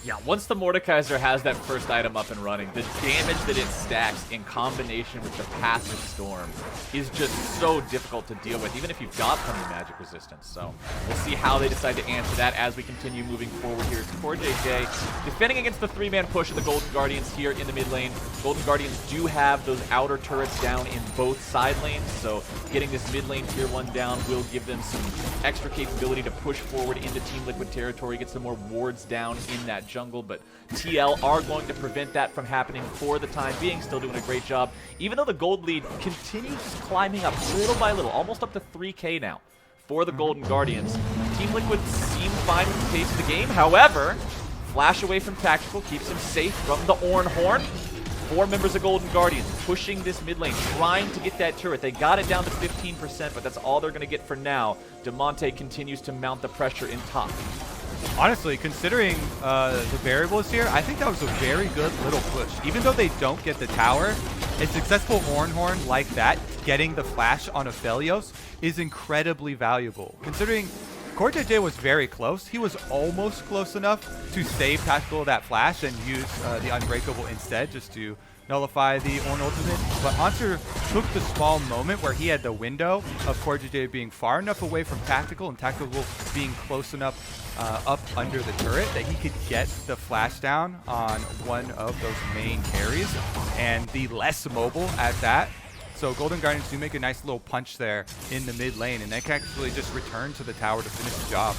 Yeah, once the Mordekaiser has that first item up and running, the damage that it stacks in combination with the passive storm is just so difficult to deal with, even if you've got plenty of magic resistance. So we'll see how they decide to answer that as we continue moving forward here. It's CoreJJ defending against the three-man push of the Golden Guardians here in the mid lane. Golden Guardians do have those outer turrets down in both side lanes, so getting this mid lane tier 1 down will give them some extra capability to push forward into Team Liquid territory, get some more wards down in that jungle, but TL are going to prevent that from happening for the time being, still doing a great job, even though the gold lead continues just climbing up little by little, almost up to 3K now for the Golden Guardians. Team Liquid seem fine with the pace of the game, however, flash away from Tactical keeps him safe from the Ornn Horn. 4 members of Golden Guardians pushing this mid lane, trying to get that turret. They got it down to 15%, but that's all they're going to get for now. Damonte continues to mount the pressure in top. Honestly, considering the variables here, I think that was a very good little push. Even though they don't get the tower, a successful Ornn Horn like that, getting the flash on Aphelios, is incredibly valuable. Considering CoreJJ was very close, he was almost close enough to save Tactical that flash and use the Unbreakable instead, just to nullify the Ornn ultimate. But Hauntzer took the small moment where he had the window of CoreJJ being far enough away from Tactical and Tactical being close enough up under the turret that he could get the flash down on one of those main carries, and the less mobile at that. So Golden Guardians do make a nice little punch there in the mid lane, and they can actually just return to the tower to finish the job.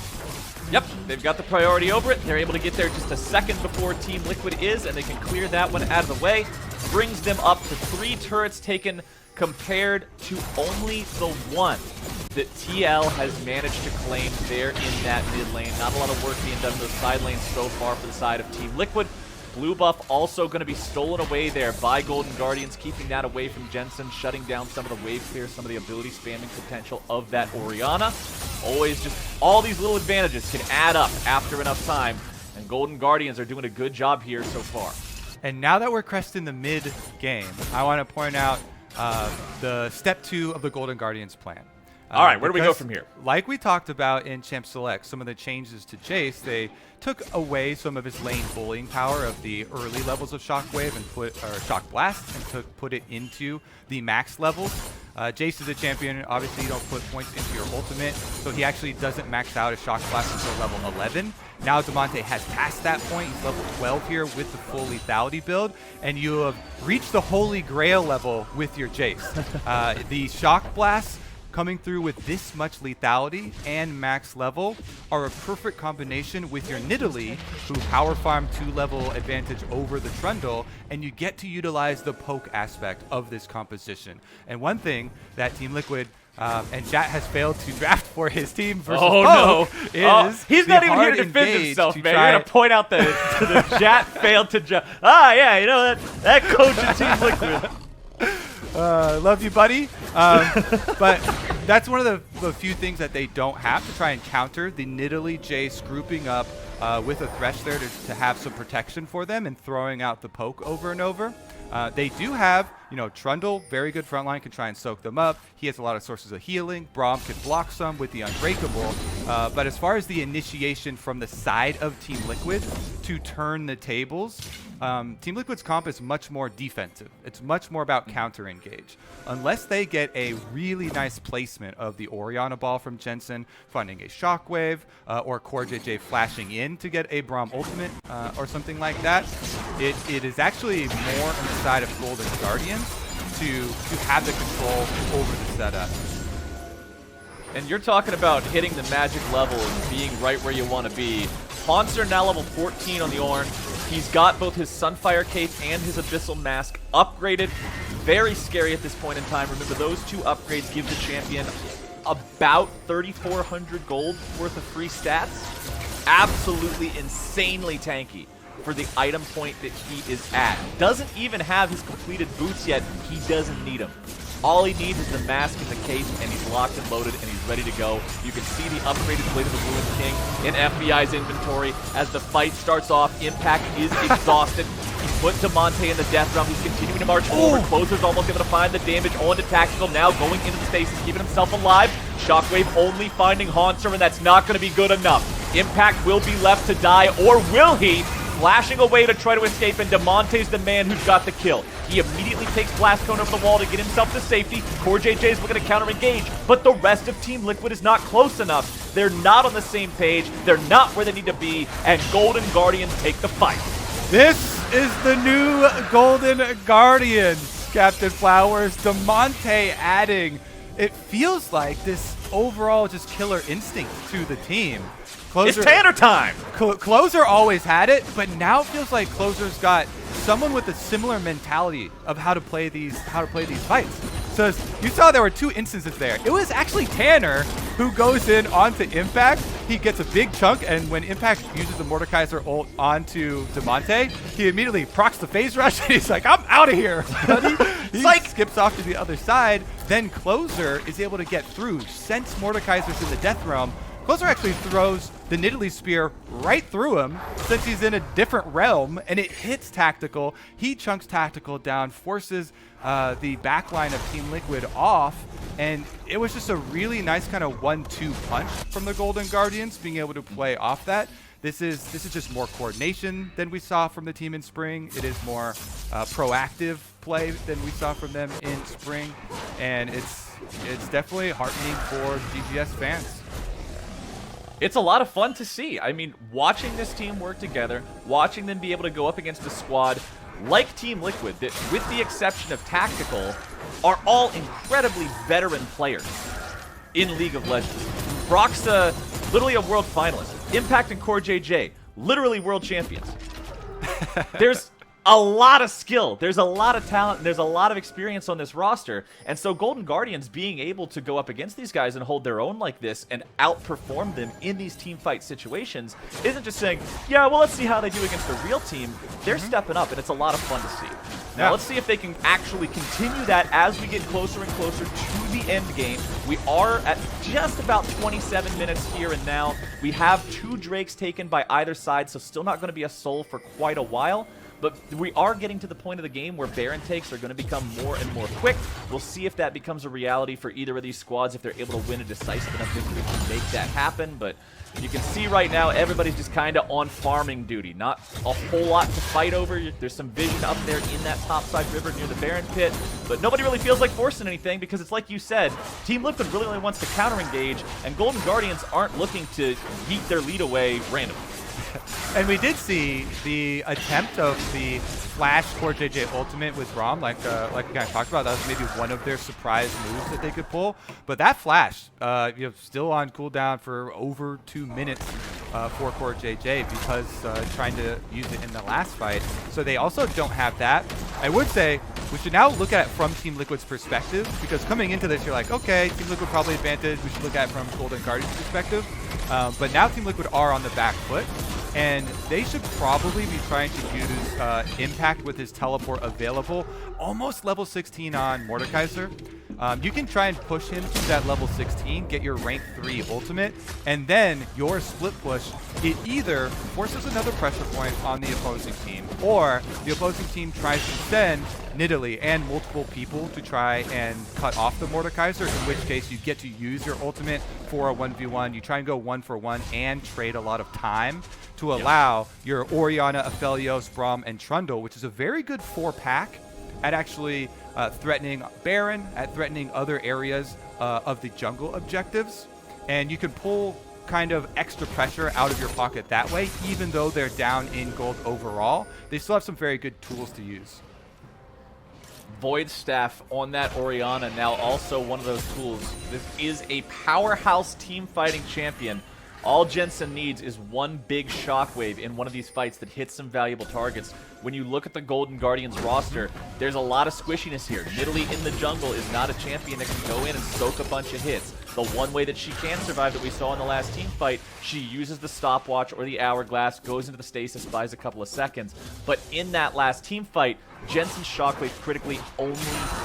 Yep, they've got the priority over it. They're able to get there just a second before Team Liquid is, and they can clear that one out of the way. Brings them up to 3 turrets taken compared to only the 1 that TL has managed to claim there in that mid lane. Not a lot of work being done in those side lanes so far for the side of Team Liquid. Blue buff also going to be stolen away there by Golden Guardians, keeping that away from Jensen, shutting down some of the wave clear, some of the ability spamming potential of that Orianna. Always just all these little advantages can add up after enough time, and Golden Guardians are doing a good job here so far. And now that we're cresting the mid game, I want to point out the step 2 of the Golden Guardians plan. All right, where do we go from here? Like we talked about in Champ Select, some of the changes to Jayce, they took away some of his lane bullying power of the early levels of Shockwave and Shock Blast, and put it into the max levels. Jayce is a champion. Obviously, you don't put points into your ultimate, so he actually doesn't max out his Shock Blast until level 11. Now Damonte has passed that point. He's level 12 here with the full lethality build, and you have reached the holy grail level with your Jayce. The Shock Blast coming through with this much lethality and max level are a perfect combination with your Nidalee, who power farm 2-level advantage over the Trundle, and you get to utilize the poke aspect of this composition. And one thing that Team Liquid and Jat has failed to draft for his team versus poke is he's not even here to defend himself, man. You're going to point out that the Jat failed to draft. Ah, yeah, you know, that coach at Team Liquid. Love you, buddy. But that's one of the few things that they don't have to try and counter the Nidalee Jayce grouping up with a Thresh there to have some protection for them and throwing out the poke over and over. They do have, Trundle, very good frontline, can try and soak them up. He has a lot of sources of healing. Braum can block some with the Unbreakable. But as far as the initiation from the side of Team Liquid to turn the tables, Team Liquid's comp is much more defensive. It's much more about counter engage. Unless they get a really nice placement of the Orianna ball from Jensen, finding a Shockwave, or CoreJJ flashing in to get a Braum ultimate, or something like that, it is actually more on the side of Golden Guardians to have the control over the setup. And you're talking about hitting the magic level and being right where you want to be. Hauntzer now level 14 on the Ornn. He's got both his Sunfire Cape and his Abyssal Mask upgraded. Very scary at this point in time. Remember, those two upgrades give the champion about 3,400 gold worth of free stats. Absolutely insanely tanky for the item point that he is at. Doesn't even have his completed boots yet. He doesn't need them. All he needs is the mask and the cape, and he's locked and loaded, and he's ready to go. You can see the upgraded Blade of the Ruined King in FBI's inventory. As the fight starts off, Impact is exhausted. He's put Damonte in the death realm. He's continuing to march forward. Closer's almost able to find the damage on to Tactical, now going into the stasis, keeping himself alive. Shockwave only finding Hauntzer, and that's not going to be good enough. Impact will be left to die, or will he? Flashing away to try to escape, and Damonte's the man who's got the kill. He immediately takes Blast Cone over the wall to get himself to safety. CoreJJ is looking to counter-engage, but the rest of Team Liquid is not close enough. They're not on the same page. They're not where they need to be, and Golden Guardians take the fight. This is the new Golden Guardians, Captain Flowers. Damonte adding, it feels like this overall just killer instinct to the team. It's Tanner time! Closer always had it, but now it feels like Closer's got someone with a similar mentality of how to play these fights. So you saw there were two instances there. It was actually Tanner who goes in onto Impact. He gets a big chunk, and when Impact uses the Mordekaiser ult onto Damonte, he immediately procs the phase rush, and he's like, I'm out of here, buddy. He skips off to the other side. Then Closer is able to get through, since Mordekaiser's in the Death Realm. Closer actually throws the Nidalee Spear right through him since he's in a different realm, and it hits Tactical. He chunks Tactical down, forces the backline of Team Liquid off, and it was just a really nice kind of 1-2 punch from the Golden Guardians, being able to play off that. This is just more coordination than we saw from the team in spring. It is more proactive play than we saw from them in spring, and it's definitely heartening for GGS fans. It's a lot of fun to see. I mean, watching this team work together, watching them be able to go up against a squad like Team Liquid that, with the exception of Tactical, are all incredibly veteran players in League of Legends. Broxah, literally a world finalist. Impact and CoreJJ, literally world champions. There's a lot of skill, there's a lot of talent, and there's a lot of experience on this roster. And so Golden Guardians being able to go up against these guys and hold their own like this and outperform them in these team fight situations isn't just saying, yeah, well, let's see how they do against the real team. They're stepping up, and it's a lot of fun to see. Now, let's see if they can actually continue that as we get closer and closer to the end game. We are at just about 27 minutes here and now. We have 2 Drakes taken by either side, so still not going to be a soul for quite a while. But we are getting to the point of the game where Baron takes are going to become more and more quick. We'll see if that becomes a reality for either of these squads, if they're able to win a decisive enough victory to make that happen. But you can see right now everybody's just kind of on farming duty. Not a whole lot to fight over. There's some vision up there in that topside river near the Baron pit. But nobody really feels like forcing anything because it's like you said, Team Liquid really only wants to counter-engage, and Golden Guardians aren't looking to yeet their lead away randomly. And we did see the attempt of the flash CoreJJ ultimate with Braum, like we kind of talked about. That was maybe one of their surprise moves that they could pull. But that flash, still on cooldown for over 2 minutes for CoreJJ because trying to use it in the last fight. So they also don't have that. I would say we should now look at it from Team Liquid's perspective, because coming into this, you're like, okay, Team Liquid probably advantage. We should look at it from Golden Guardian's perspective. But now Team Liquid are on the back foot, and they should probably be trying to use Impact with his teleport available, almost level 16 on Mordekaiser. You can try and push him to that level 16, get your rank 3 ultimate, and then your split push, it either forces another pressure point on the opposing team, or the opposing team tries to send Nidalee and multiple people to try and cut off the Mordekaiser, in which case you get to use your ultimate for a 1v1. You try and go 1-for-1 and trade a lot of time to allow your Orianna, Aphelios, Braum, and Trundle, which is a very good 4-pack at actually threatening Baron, at threatening other areas of the jungle objectives. And you can pull kind of extra pressure out of your pocket that way, even though they're down in gold overall. They still have some very good tools to use. Void Staff on that Orianna, now also one of those tools. This is a powerhouse team fighting champion. All Jensen needs is one big shockwave in one of these fights that hits some valuable targets. When you look at the Golden Guardians roster, there's a lot of squishiness here. Nidalee in the jungle is not a champion that can go in and soak a bunch of hits. The one way that she can survive that we saw in the last team fight, she uses the stopwatch or the hourglass, goes into the stasis, buys a couple of seconds. But in that last team fight, Jensen's shockwave critically only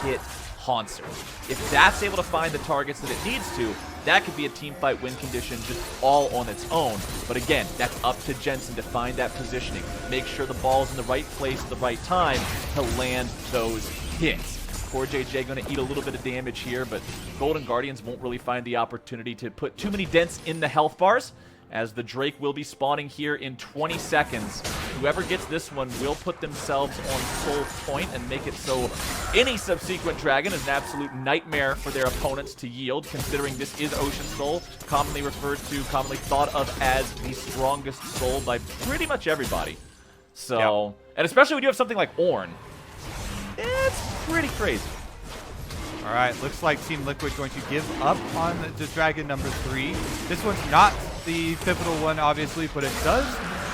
hit Hauntzer. If that's able to find the targets that it needs to, that could be a team fight win condition just all on its own. But again, that's up to Jensen to find that positioning. Make sure the ball's in the right place at the right time to land those hits. CoreJJ going to eat a little bit of damage here, but Golden Guardians won't really find the opportunity to put too many dents in the health bars, as the Drake will be spawning here in 20 seconds. Whoever gets this one will put themselves on soul point and make it so any subsequent dragon is an absolute nightmare for their opponents to yield, considering this is Ocean Soul, commonly referred to, commonly thought of as the strongest soul by pretty much everybody. So, and especially when you have something like Ornn, it's pretty crazy. All right, looks like Team Liquid going to give up on the dragon number 3. This one's not the pivotal one, obviously, but it does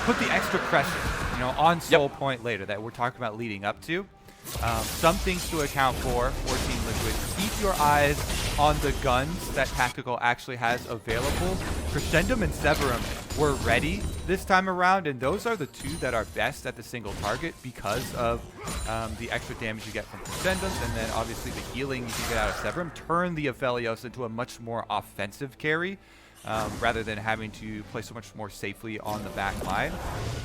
put the extra pressure, on Soul Point later that we're talking about leading up to. Some things to account for Team Liquid. Keep your eyes on the guns that Tactical actually has available. Crescendum and Severum were ready this time around, and those are the two that are best at the single target because of the extra damage you get from Crescendums, and then obviously the healing you can get out of Severum. Turn the Aphelios into a much more offensive carry, rather than having to play so much more safely on the back line.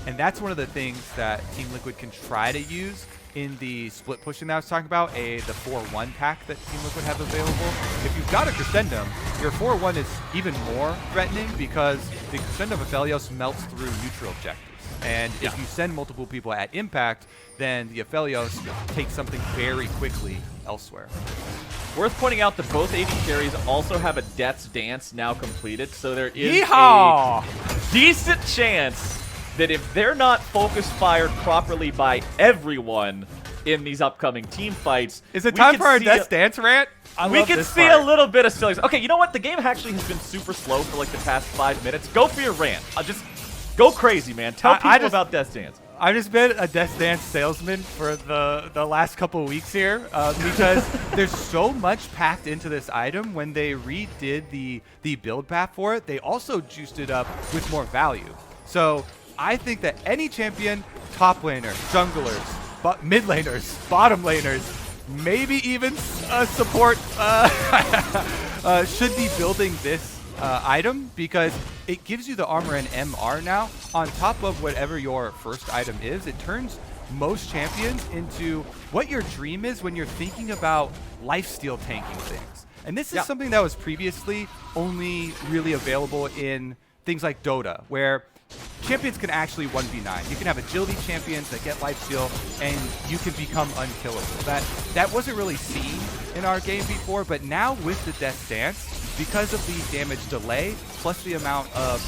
And that's one of the things that Team Liquid can try to use in the split pushing that I was talking about, the 4-1 pack that Team Liquid have available. If you've got a Crescendum, your 4-1 is even more threatening because the Crescendum Aphelios melts through neutral objectives. And if you send multiple people at impact, then the Aphelios takes something very quickly elsewhere. Worth pointing out that both AD carries also have a Death's Dance now completed, so there is a decent chance that if they're not focus fired properly by everyone in these upcoming team fights, is it time for our Death's Dance rant? We can see a little bit of silliness. Okay, you know what? The game actually has been super slow for like the past 5 minutes. Go for your rant. Just go crazy, man. Tell people about Death's Dance. I've just been a Death's Dance salesman for the last couple of weeks here because there's so much packed into this item. When they redid the build path for it, they also juiced it up with more value. So I think that any champion, top laner, junglers, mid laners, bottom laners, maybe even support should be building this item because it gives you the armor and MR now on top of whatever your first item is. It turns most champions into what your dream is when you're thinking about lifesteal tanking things. And this is something that was previously only really available in things like Dota, where champions can actually 1v9. You can have agility champions that get lifesteal, and you can become unkillable. That wasn't really seen in our game before, but now with the Death's Dance, because of the damage delay, plus the amount of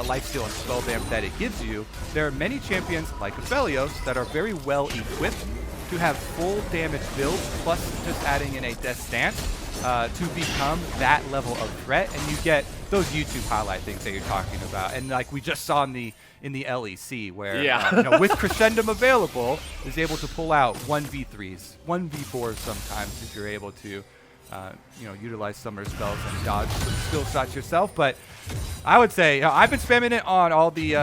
lifesteal and spell vamp that it gives you, there are many champions like Aphelios that are very well equipped to have full damage builds, plus just adding in a death stance to become that level of threat, and you get those YouTube highlight things that you're talking about. And like we just saw in the LEC, where with Crescendum available, is able to pull out 1v3s, 1v4s sometimes if you're able to utilize summer spells and dodge some skill shots yourself. But I would say I've been spamming it on all the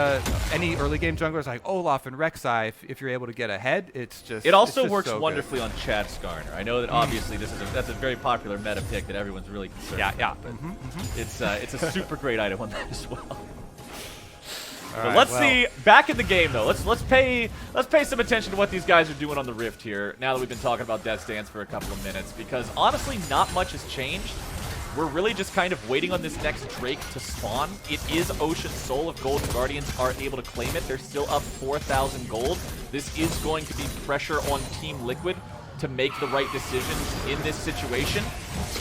any early game junglers like Olaf and Rek'Sai. If you're able to get ahead, it's just it also just works so wonderfully on Chad Skarner. I know that obviously that's a very popular meta pick that everyone's really concerned about. But it's a super great item on that as well. But let's see, back in the game though, let's pay some attention to what these guys are doing on the Rift here, now that we've been talking about Death's Dance for a couple of minutes, because honestly not much has changed. We're really just kind of waiting on this next Drake to spawn. It is Ocean Soul. If Golden Guardians are able to claim it, they're still up 4,000 gold. This is going to be pressure on Team Liquid to make the right decisions in this situation.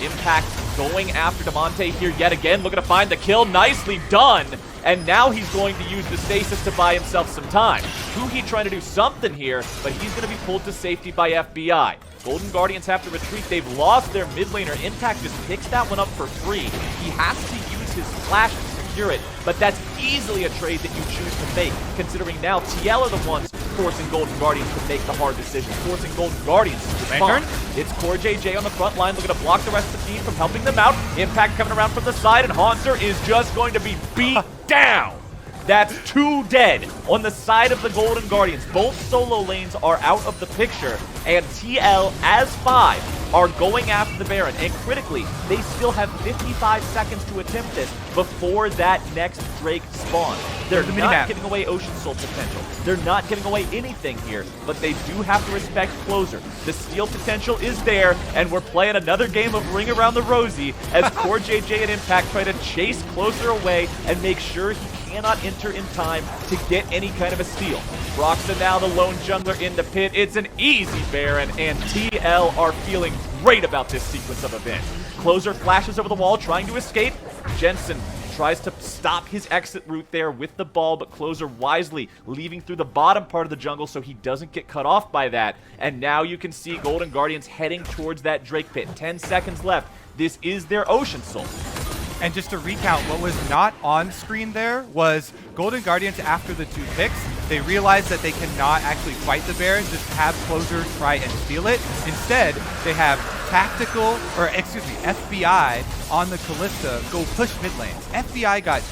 Impact going after Damonte here yet again, looking to find the kill. Nicely done. And now he's going to use the stasis to buy himself some time. Huhi trying to do something here, but he's going to be pulled to safety by FBI. Golden Guardians have to retreat. They've lost their mid laner. Impact just picks that one up for free. He has to use his flash to secure it, but that's easily a trade that you choose to make, considering now TL are the ones forcing Golden Guardians to make the hard decision, forcing Golden Guardians to respond. It's CoreJJ on the front line, looking to block the rest of the team from helping them out. Impact coming around from the side, and Hauntzer is just going to be beat down. That's 2 dead on the side of the Golden Guardians. Both solo lanes are out of the picture, and TL as 5 are going after the Baron. And critically, they still have 55 seconds to attempt this before that next Drake spawn. They're not giving away Ocean Soul potential. They're not giving away anything here, but they do have to respect Closer. The steal potential is there, and we're playing another game of Ring Around the Rosie as CoreJJ and Impact try to chase Closer away and make sure he cannot enter in time to get any kind of a steal. Broxah now the lone jungler in the pit. It's an easy Baron, and TL are feeling great about this sequence of events. Closer flashes over the wall, trying to escape. Jensen tries to stop his exit route there with the ball, but Closer wisely leaving through the bottom part of the jungle so he doesn't get cut off by that. And now you can see Golden Guardians heading towards that Drake pit. 10 seconds left. This is their Ocean Soul. And just to recount, what was not on screen there was Golden Guardians after the 2 picks. They realized that they cannot actually fight the Baron, just have Closer try and steal it. Instead, they have FBI on the Kalista go push mid lane. FBI got 2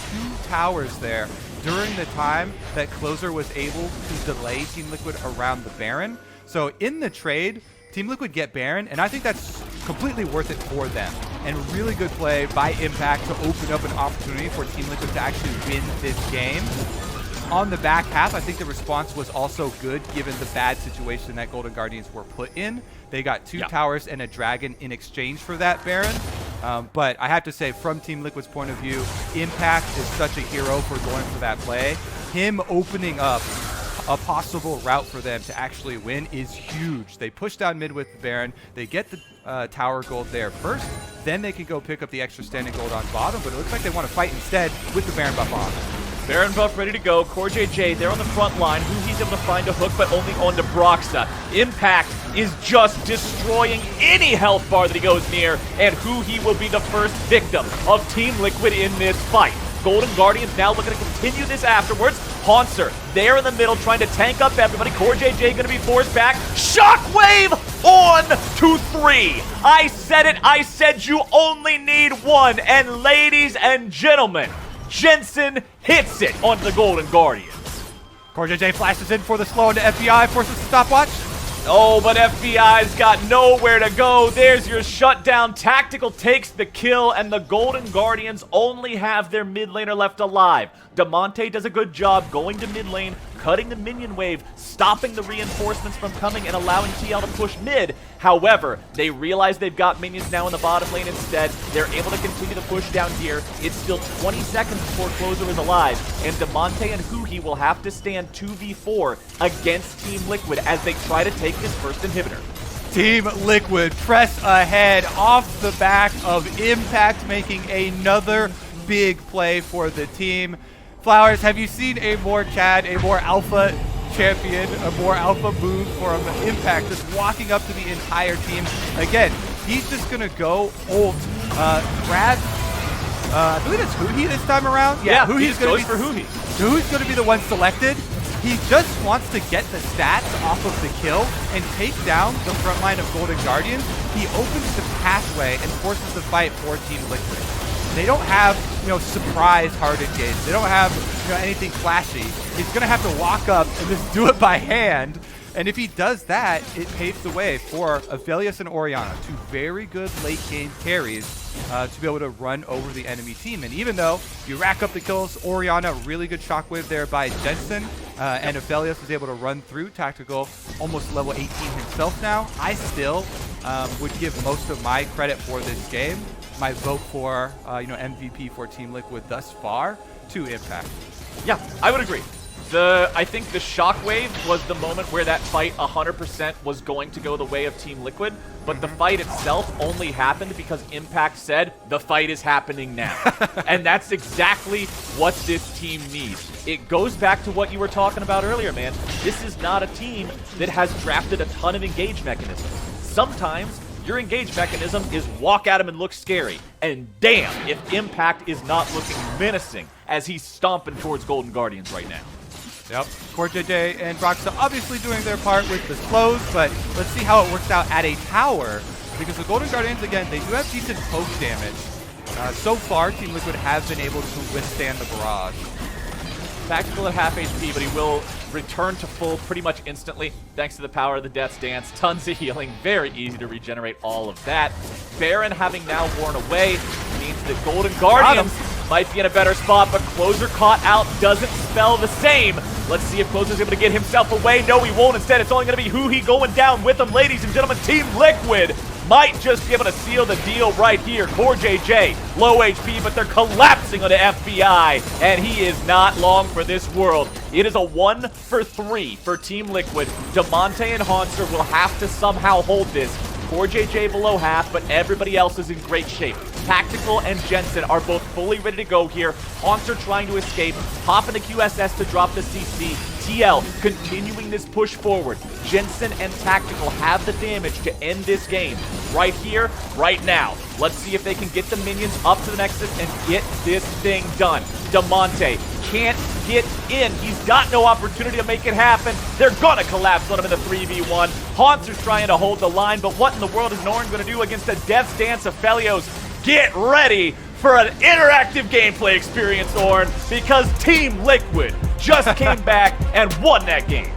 towers there during the time that Closer was able to delay Team Liquid around the Baron. So in the trade, Team Liquid get Baron, and I think that's completely worth it for them. And really good play by Impact to open up an opportunity for Team Liquid to actually win this game. On the back half, I think the response was also good given the bad situation that Golden Guardians were put in. They got 2 towers and a dragon in exchange for that Baron. But I have to say, from Team Liquid's point of view, Impact is such a hero for going for that play. Him opening up a possible route for them to actually win is huge. They push down mid with the Baron. They get the tower gold there first. Then they can go pick up the extra standing gold on bottom. But it looks like they want to fight instead with the Baron buff on. Baron buff ready to go. CoreJJ, they're on the front line. Huhi's able to find a hook, but only onto Broxah. Impact is just destroying any health bar that he goes near, and Huhi will be the first victim of Team Liquid in this fight. Golden Guardians now looking to continue this afterwards. Hauntzer there in the middle trying to tank up everybody. CoreJJ going to be forced back. Shockwave on to 3. I said it. I said you only need 1. And ladies and gentlemen, Jensen hits it onto the Golden Guardians. CoreJJ flashes in for the slow into FBI, forces the stopwatch. Oh, but FBI's got nowhere to go. There's your shutdown. Tactical takes the kill, and the Golden Guardians only have their mid laner left alive. Damonte does a good job going to mid lane, cutting the minion wave, stopping the reinforcements from coming, and allowing TL to push mid. However, they realize they've got minions now in the bottom lane instead. They're able to continue to push down here. It's still 20 seconds before Closer is alive, and Damonte and Huhi will have to stand 2v4 against Team Liquid as they try to take this first inhibitor. Team Liquid press ahead off the back of Impact, making another big play for the team. Flowers, have you seen a more alpha champion, a more alpha move from Impact, just walking up to the entire team? Again, he's just going to go ult, grab, I believe it's Huhi this time around. Yeah, Huhi's going to be for Huhi. Huhi's going to be the one selected. He just wants to get the stats off of the kill and take down the front line of Golden Guardians. He opens the pathway and forces the fight for Team Liquid. They don't have, surprise hard engage. They don't have, anything flashy. He's going to have to walk up and just do it by hand. And if he does that, it paves the way for Aphelios and Orianna, two very good late game carries to be able to run over the enemy team. And even though you rack up the kills, Orianna, really good shockwave there by Jensen, and Aphelios is able to run through Tactical, almost level 18 himself now. I still would give most of my credit for this game, my vote for MVP for Team Liquid thus far, to Impact. Yeah, I would agree. I think the shockwave was the moment where that fight 100% was going to go the way of Team Liquid, but the fight itself only happened because Impact said, the fight is happening now. And that's exactly what this team needs. It goes back to what you were talking about earlier, man. This is not a team that has drafted a ton of engage mechanisms. Sometimes your engage mechanism is walk at him and look scary. And damn, if Impact is not looking menacing as he's stomping towards Golden Guardians right now. Yep, CoreJJ and Broxah obviously doing their part with the slows, but let's see how it works out at a tower, because the Golden Guardians, again, they do have decent poke damage. So far, Team Liquid have been able to withstand the barrage. Tactical at half HP, but he will return to full pretty much instantly thanks to the power of the Death's Dance. Tons of healing, very easy to regenerate all of that. Baron having now worn away means that Golden Guardians might be in a better spot, but Closer caught out doesn't spell the same. Let's see if Closer's able to get himself away. No, he won't. Instead, it's only going to be Huhi going down with him. Ladies and gentlemen, Team Liquid might just be able to seal the deal right here. CoreJJ, low HP, but they're collapsing onto FBI, and he is not long for this world. It is a 1 for 3 for Team Liquid. Damonte and Hauntzer will have to somehow hold this. CoreJJ below half, but everybody else is in great shape. Tactical and Jensen are both fully ready to go here. Hauntzer trying to escape, popping the QSS to drop the CC. TL continuing this push forward. Jensen and Tactical have the damage to end this game right here, right now. Let's see if they can get the minions up to the Nexus and get this thing done. Damonte can't get in. He's got no opportunity to make it happen. They're gonna collapse on him in the 3v1. Hauntzer's trying to hold the line, but what in the world is Ornn gonna do against a Death's Dance of Aphelios? Get ready for an interactive gameplay experience, Ornn, because Team Liquid just came back and won that game.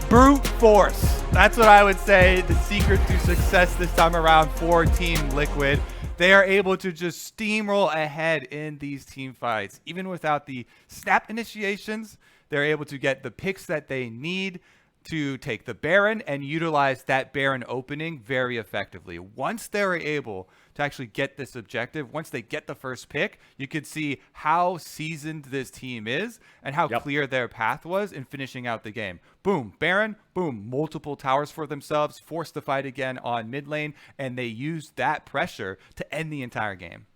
Brute force. That's what I would say the secret to success this time around for Team Liquid. They are able to just steamroll ahead in these team fights. Even without the snap initiations, they're able to get the picks that they need to take the Baron and utilize that Baron opening very effectively. Once they're able to actually get this objective, once they get the first pick, you could see how seasoned this team is and how clear their path was in finishing out the game. Boom, Baron, boom, multiple towers for themselves, forced the fight again on mid lane, and they used that pressure to end the entire game.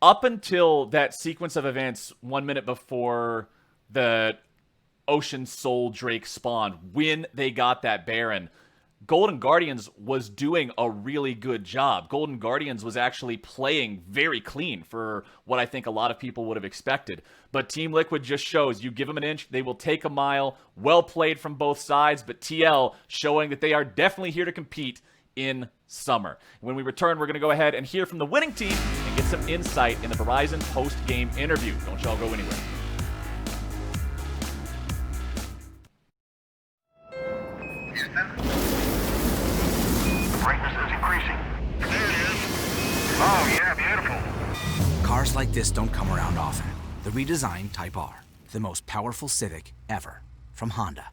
Up until that sequence of events 1 minute before the Ocean Soul Drake spawned, when they got that Baron, Golden Guardians was doing a really good job. Golden Guardians was actually playing very clean for what I think a lot of people would have expected. But Team Liquid just shows you give them an inch, they will take a mile. Well played from both sides, but TL showing that they are definitely here to compete in summer. When we return, we're going to go ahead and hear from the winning team and get some insight in the Verizon post-game interview. Don't y'all go anywhere. Brightness is increasing. There it is. Oh, yeah, beautiful. Cars like this don't come around often. The redesigned Type R, the most powerful Civic ever, from Honda.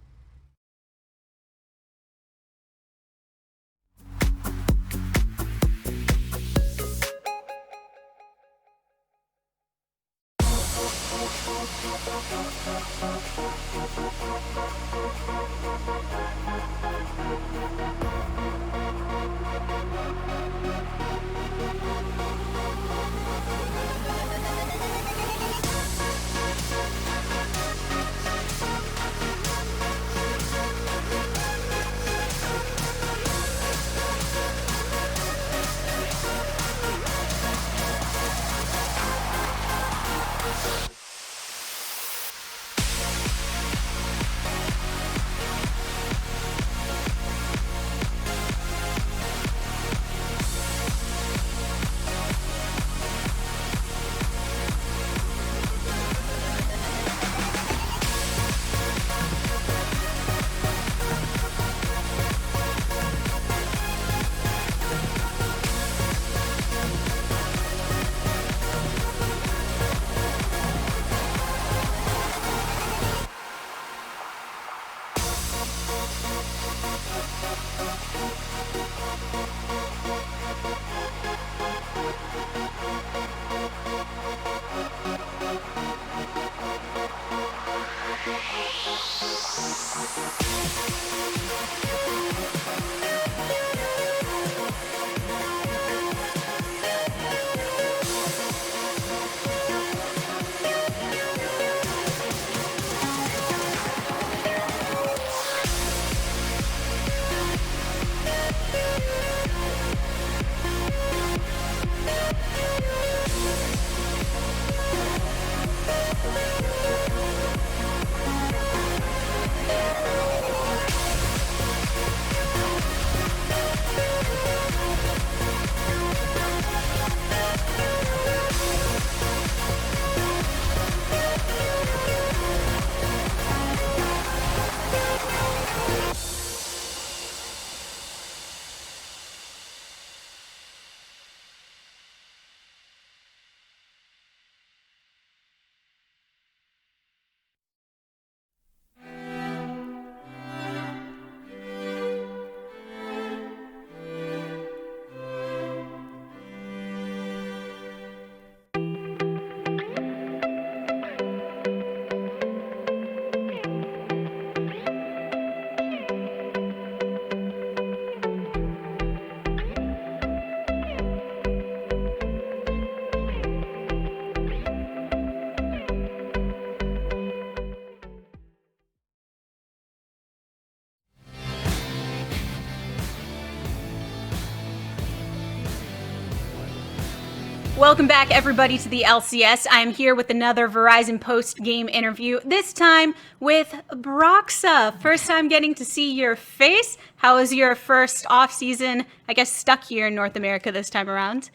Welcome back, everybody, to the LCS. I'm here with another Verizon post-game interview, this time with Broxah. First time getting to see your face. How was your first off-season, I guess, stuck here in North America this time around?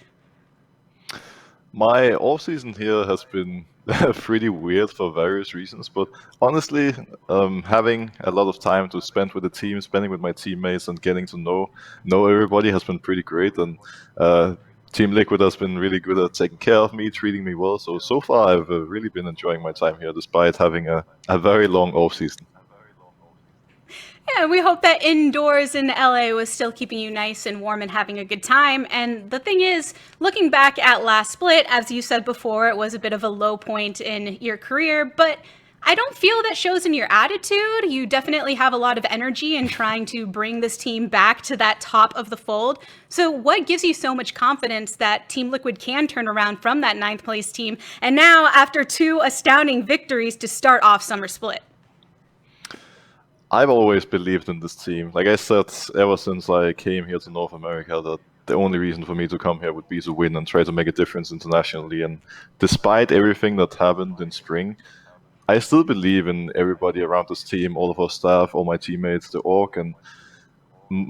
My off-season here has been pretty weird for various reasons, but honestly, having a lot of time to spend with the team, spending with my teammates, and getting to know everybody has been pretty great. And Team Liquid has been really good at taking care of me, treating me well. So far, I've really been enjoying my time here, despite having a very long off-season. Yeah, we hope that indoors in LA was still keeping you nice and warm and having a good time. And the thing is, looking back at last split, as you said before, it was a bit of a low point in your career, but I don't feel that shows in your attitude. You definitely have a lot of energy in trying to bring this team back to that top of the fold. So what gives you so much confidence that Team Liquid can turn around from that 9th place team, and now after 2 astounding victories to start off Summer Split? I've always believed in this team. Like I said, ever since I came here to North America, that the only reason for me to come here would be to win and try to make a difference internationally. And despite everything that happened in spring, I still believe in everybody around this team, all of our staff, all my teammates, the org, and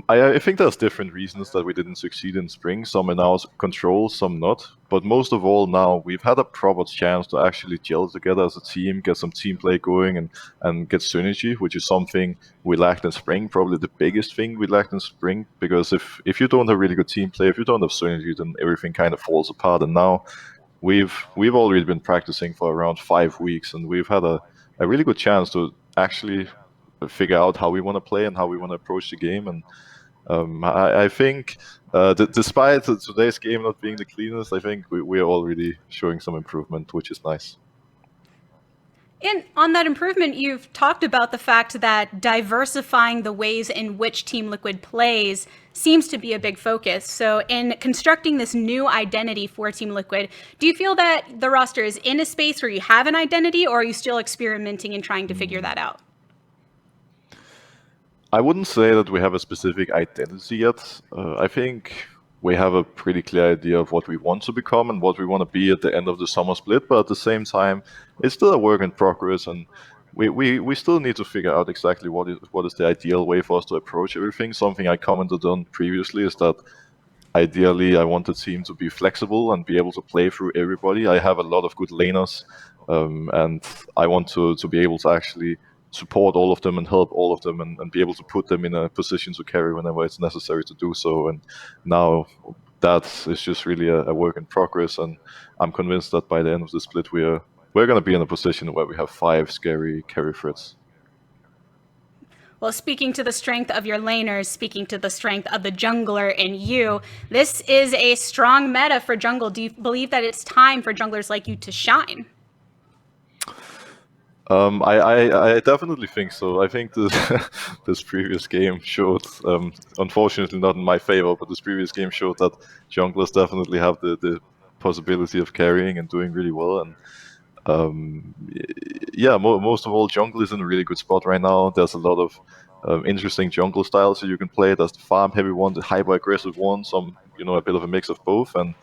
I think there's different reasons that we didn't succeed in spring. Some in our control, some not. But most of all now, we've had a proper chance to actually gel together as a team, get some team play going, and get synergy, which is something we lacked in spring, probably the biggest thing we lacked in spring. Because if you don't have really good team play, if you don't have synergy, then everything kind of falls apart. And now we've already been practicing for around 5 weeks, and we've had a really good chance to actually figure out how we want to play and how we want to approach the game. And I think despite today's game not being the cleanest, I think we are already showing some improvement, which is nice. And on that improvement, you've talked about the fact that diversifying the ways in which Team Liquid plays seems to be a big focus. So in constructing this new identity for Team Liquid, do you feel that the roster is in a space where you have an identity, or are you still experimenting and trying to figure that out? I wouldn't say that we have a specific identity yet. I think we have a pretty clear idea of what we want to become and what we want to be at the end of the summer split, but at the same time, it's still a work in progress, and we still need to figure out exactly what is the ideal way for us to approach everything. Something I commented on previously is that ideally I want the team to be flexible and be able to play through everybody. I have a lot of good laners, and I want to be able to actually support all of them and help all of them and be able to put them in a position to carry whenever it's necessary to do so. And now that is just really a work in progress, and I'm convinced that by the end of the split we're going to be in a position where we have 5 scary carry threats. Well, speaking to the strength of your laners, speaking to the strength of the jungler in you, this is a strong meta for jungle. Do you believe that it's time for junglers like you to shine? I definitely think so. I think this previous game showed, unfortunately not in my favor, but this previous game showed that junglers definitely have the possibility of carrying and doing really well. And yeah, most of all, jungle is in a really good spot right now. There's a lot of interesting jungle styles that you can play. There's the farm heavy one, the hyper aggressive one, a bit of a mix of both. And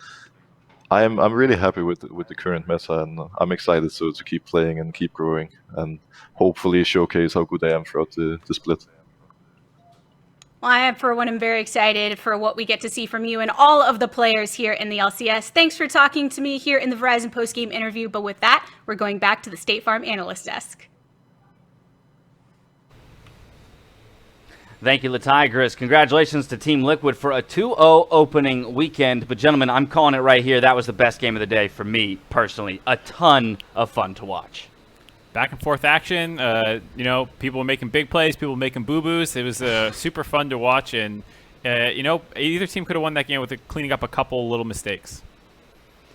I'm really happy with the current meta, and I'm excited to keep playing and keep growing and hopefully showcase how good I am throughout the split. Well, I, for one, am very excited for what we get to see from you and all of the players here in the LCS. Thanks for talking to me here in the Verizon postgame interview. But with that, we're going back to the State Farm analyst desk. Thank you, Latigris. Congratulations to Team Liquid for a 2-0 opening weekend. But gentlemen, I'm calling it right here. That was the best game of the day for me, personally. A ton of fun to watch. Back and forth action. People were making big plays, people were making boo-boos. It was super fun to watch. And, either team could have won that game with cleaning up a couple little mistakes.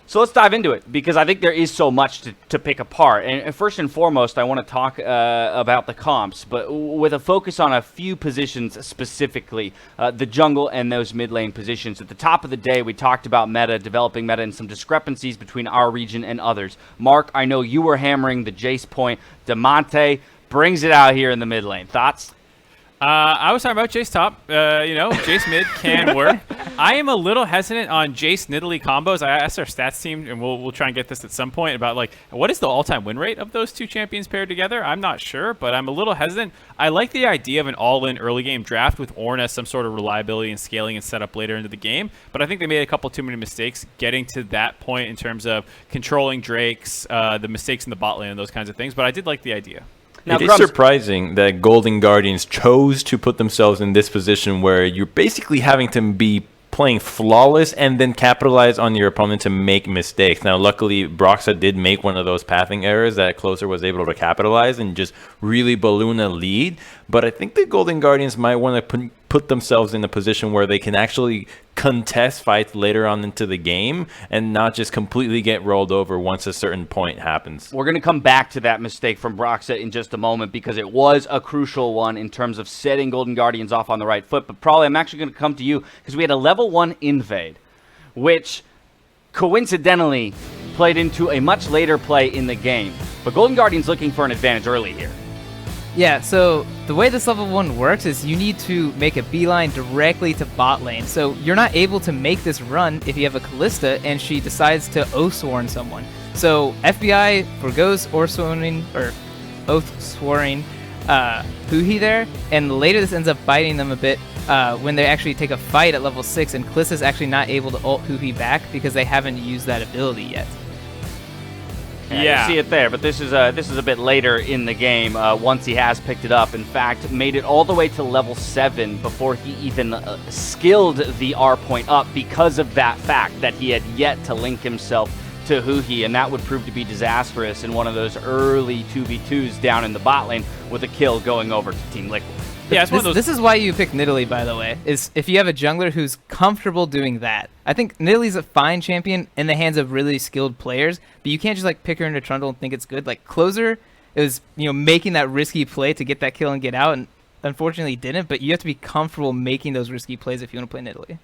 So let's dive into it, because I think there is so much to pick apart. And first and foremost, I want to talk about the comps, but with a focus on a few positions specifically, the jungle and those mid lane positions. At the top of the day, we talked about meta, developing meta, and some discrepancies between our region and others. Mark, I know you were hammering the Jayce point. Damonte brings it out here in the mid lane. Thoughts? I was talking about Jayce top. Jayce mid can work. I am a little hesitant on Jayce Nidalee combos. I asked our stats team, and we'll try and get this at some point, about what is the all-time win rate of those two champions paired together. I'm not sure, but I'm a little hesitant. I like the idea of an all-in early game draft with Ornn as some sort of reliability and scaling and setup later into the game, but I think they made a couple too many mistakes getting to that point in terms of controlling Drakes, the mistakes in the bot lane and those kinds of things, but I did like the idea. Now, it is surprising that Golden Guardians chose to put themselves in this position where you're basically having to be playing flawless and then capitalize on your opponent to make mistakes. Now, luckily, Broxah did make one of those pathing errors that Closer was able to capitalize and just really balloon a lead. But I think the Golden Guardians might want to put themselves in a position where they can actually contest fights later on into the game and not just completely get rolled over once a certain point happens. We're going to come back to that mistake from Broxah in just a moment, because it was a crucial one in terms of setting Golden Guardians off on the right foot. But probably I'm actually going to come to you, because we had a level 1 invade, which coincidentally played into a much later play in the game. But Golden Guardians looking for an advantage early here. Yeah, so the way this level 1 works is you need to make a beeline directly to bot lane. So you're not able to make this run if you have a Kalista and she decides to Oath-Sworn someone. So FBI forgoes Oath-Sworn huhi there, and later this ends up biting them a bit when they actually take a fight at level 6, and Kalista's actually not able to ult huhi back because they haven't used that ability yet. Yeah, you see it there, but this is a bit later in the game. Once he has picked it up, in fact, made it all the way to level 7 before he even skilled the R point up, because of that fact that he had yet to link himself to huhi, and that would prove to be disastrous in one of those early 2v2s down in the bot lane, with a kill going over to Team Liquid. Yeah, it's one of those. This is why you pick Nidalee, by the way, is if you have a jungler who's comfortable doing that. I think Nidalee's a fine champion in the hands of really skilled players, but you can't just pick her into Trundle and think it's good. Closer It was, making that risky play to get that kill and get out, and unfortunately didn't, but you have to be comfortable making those risky plays if you want to play Nidalee.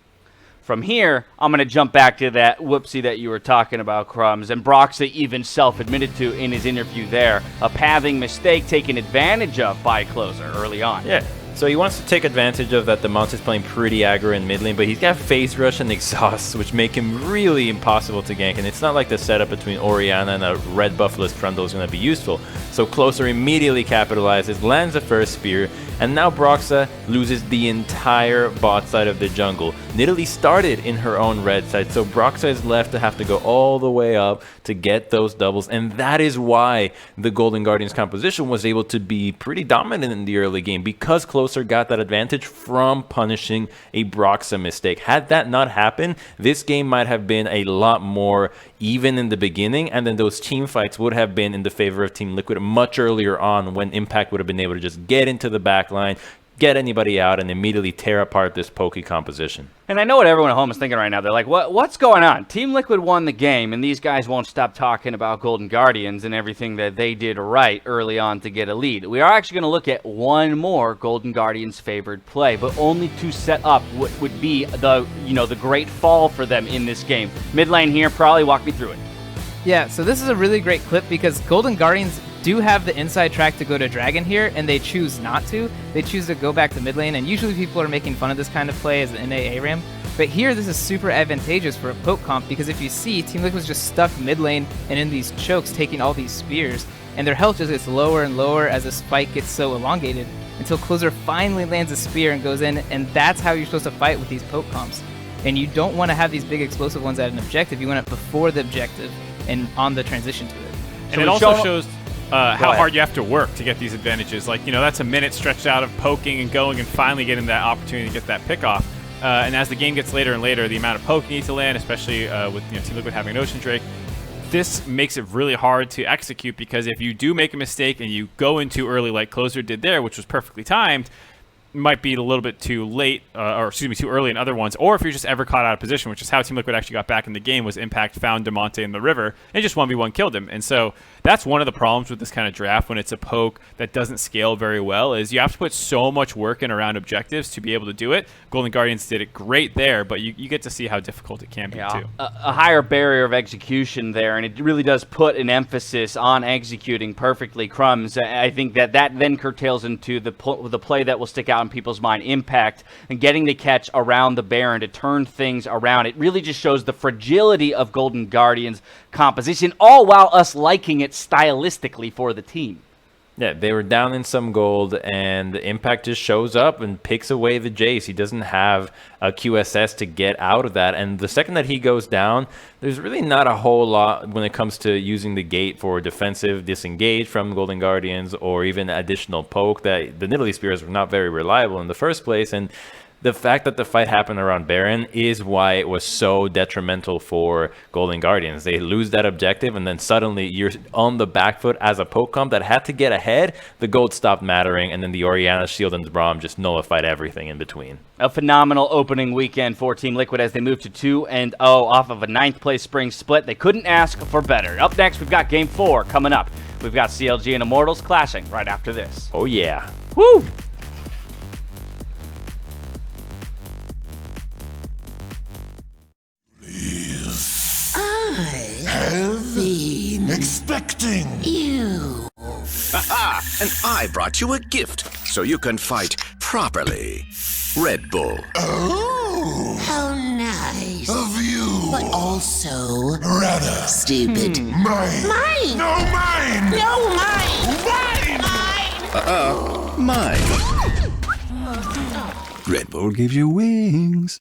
From here, I'm going to jump back to that whoopsie that you were talking about, Crumbs, and Broxah even self-admitted to in his interview there, a pathing mistake taken advantage of by Closer early on. Yeah. So he wants to take advantage of that Damonte's playing pretty aggro in mid lane, but he's got Phase Rush and Exhaust, which make him really impossible to gank, and it's not like the setup between Orianna and a red buffless Trundle is going to be useful. So Closer immediately capitalizes, lands the first spear, and now Broxah loses the entire bot side of the jungle. Nidalee started in her own red side, so Broxah is left to have to go all the way up to get those doubles, and that is why the Golden Guardians composition was able to be pretty dominant in the early game, because Closer got that advantage from punishing a Broxah mistake. Had that not happened, this game might have been a lot more even in the beginning, and then those team fights would have been in the favor of Team Liquid much earlier on, when Impact would have been able to just get into the back line, get anybody out, and immediately tear apart this pokey composition. And I know what everyone at home is thinking right now. They're like, what's going on? Team Liquid won the game, and these guys won't stop talking about Golden Guardians and everything that they did right early on to get a lead. We are actually going to look at one more Golden Guardians favored play, but only to set up what would be the great fall for them in this game. Mid lane here, probably walk me through it. Yeah, so this is a really great clip because Golden Guardians do have the inside track to go to Dragon here, and they choose not to. They choose to go back to mid lane, and usually people are making fun of this kind of play as an NA ARAM. But here, this is super advantageous for a poke comp, because if you see, Team Liquid was just stuck mid lane and in these chokes taking all these spears, and their health just gets lower and lower as the spike gets so elongated, until Closer finally lands a spear and goes in, and that's how you're supposed to fight with these poke comps. And you don't want to have these big explosive ones at an objective, you want it before the objective and on the transition to it. And it also shows how hard you have to work to get these advantages. Like, that's a minute stretched out of poking and going and finally getting that opportunity to get that pick off. And as the game gets later and later, the amount of poke you need to land, especially with Team Liquid having an Ocean Drake, this makes it really hard to execute, because if you do make a mistake and you go in too early like Closer did there, which was perfectly timed, might be a little bit too late, too early in other ones, or if you're just ever caught out of position, which is how Team Liquid actually got back in the game, was Impact found Damonte in the river and just 1v1 killed him. And so that's one of the problems with this kind of draft when it's a poke that doesn't scale very well, is you have to put so much work in around objectives to be able to do it. Golden Guardians did it great there, but you get to see how difficult it can be too. A higher barrier of execution there, and it really does put an emphasis on executing perfectly. Crumbs, I think that then curtails into the play that will stick out in people's mind, Impact, and getting the catch around the Baron to turn things around. It really just shows the fragility of Golden Guardians composition, all while us liking it stylistically for the team. Yeah, they were down in some gold, and the Impact just shows up and picks away the Jayce. He doesn't have a QSS to get out of that, and the second that he goes down, there's really not a whole lot when it comes to using the gate for defensive disengage from Golden Guardians, or even additional poke. That the Nidalee spears were not very reliable in the first place, and the fact that the fight happened around Baron is why it was so detrimental for Golden Guardians. They lose that objective, and then suddenly you're on the back foot as a poke comp that had to get ahead. The gold stopped mattering, and then the Orianna shield and the Braum just nullified everything in between. A phenomenal opening weekend for Team Liquid as they move to 2-0 off of a 9th place spring split. They couldn't ask for better. Up next, we've got Game 4 coming up. We've got CLG and Immortals clashing right after this. Oh, yeah. Woo! Have been expecting you. Aha! And I brought you a gift so you can fight properly. Red Bull. Oh! How nice. Of you. But also... rather... stupid. Mine. Mine! No, mine! No, mine! Mine! Mine. Red Bull gives you wings.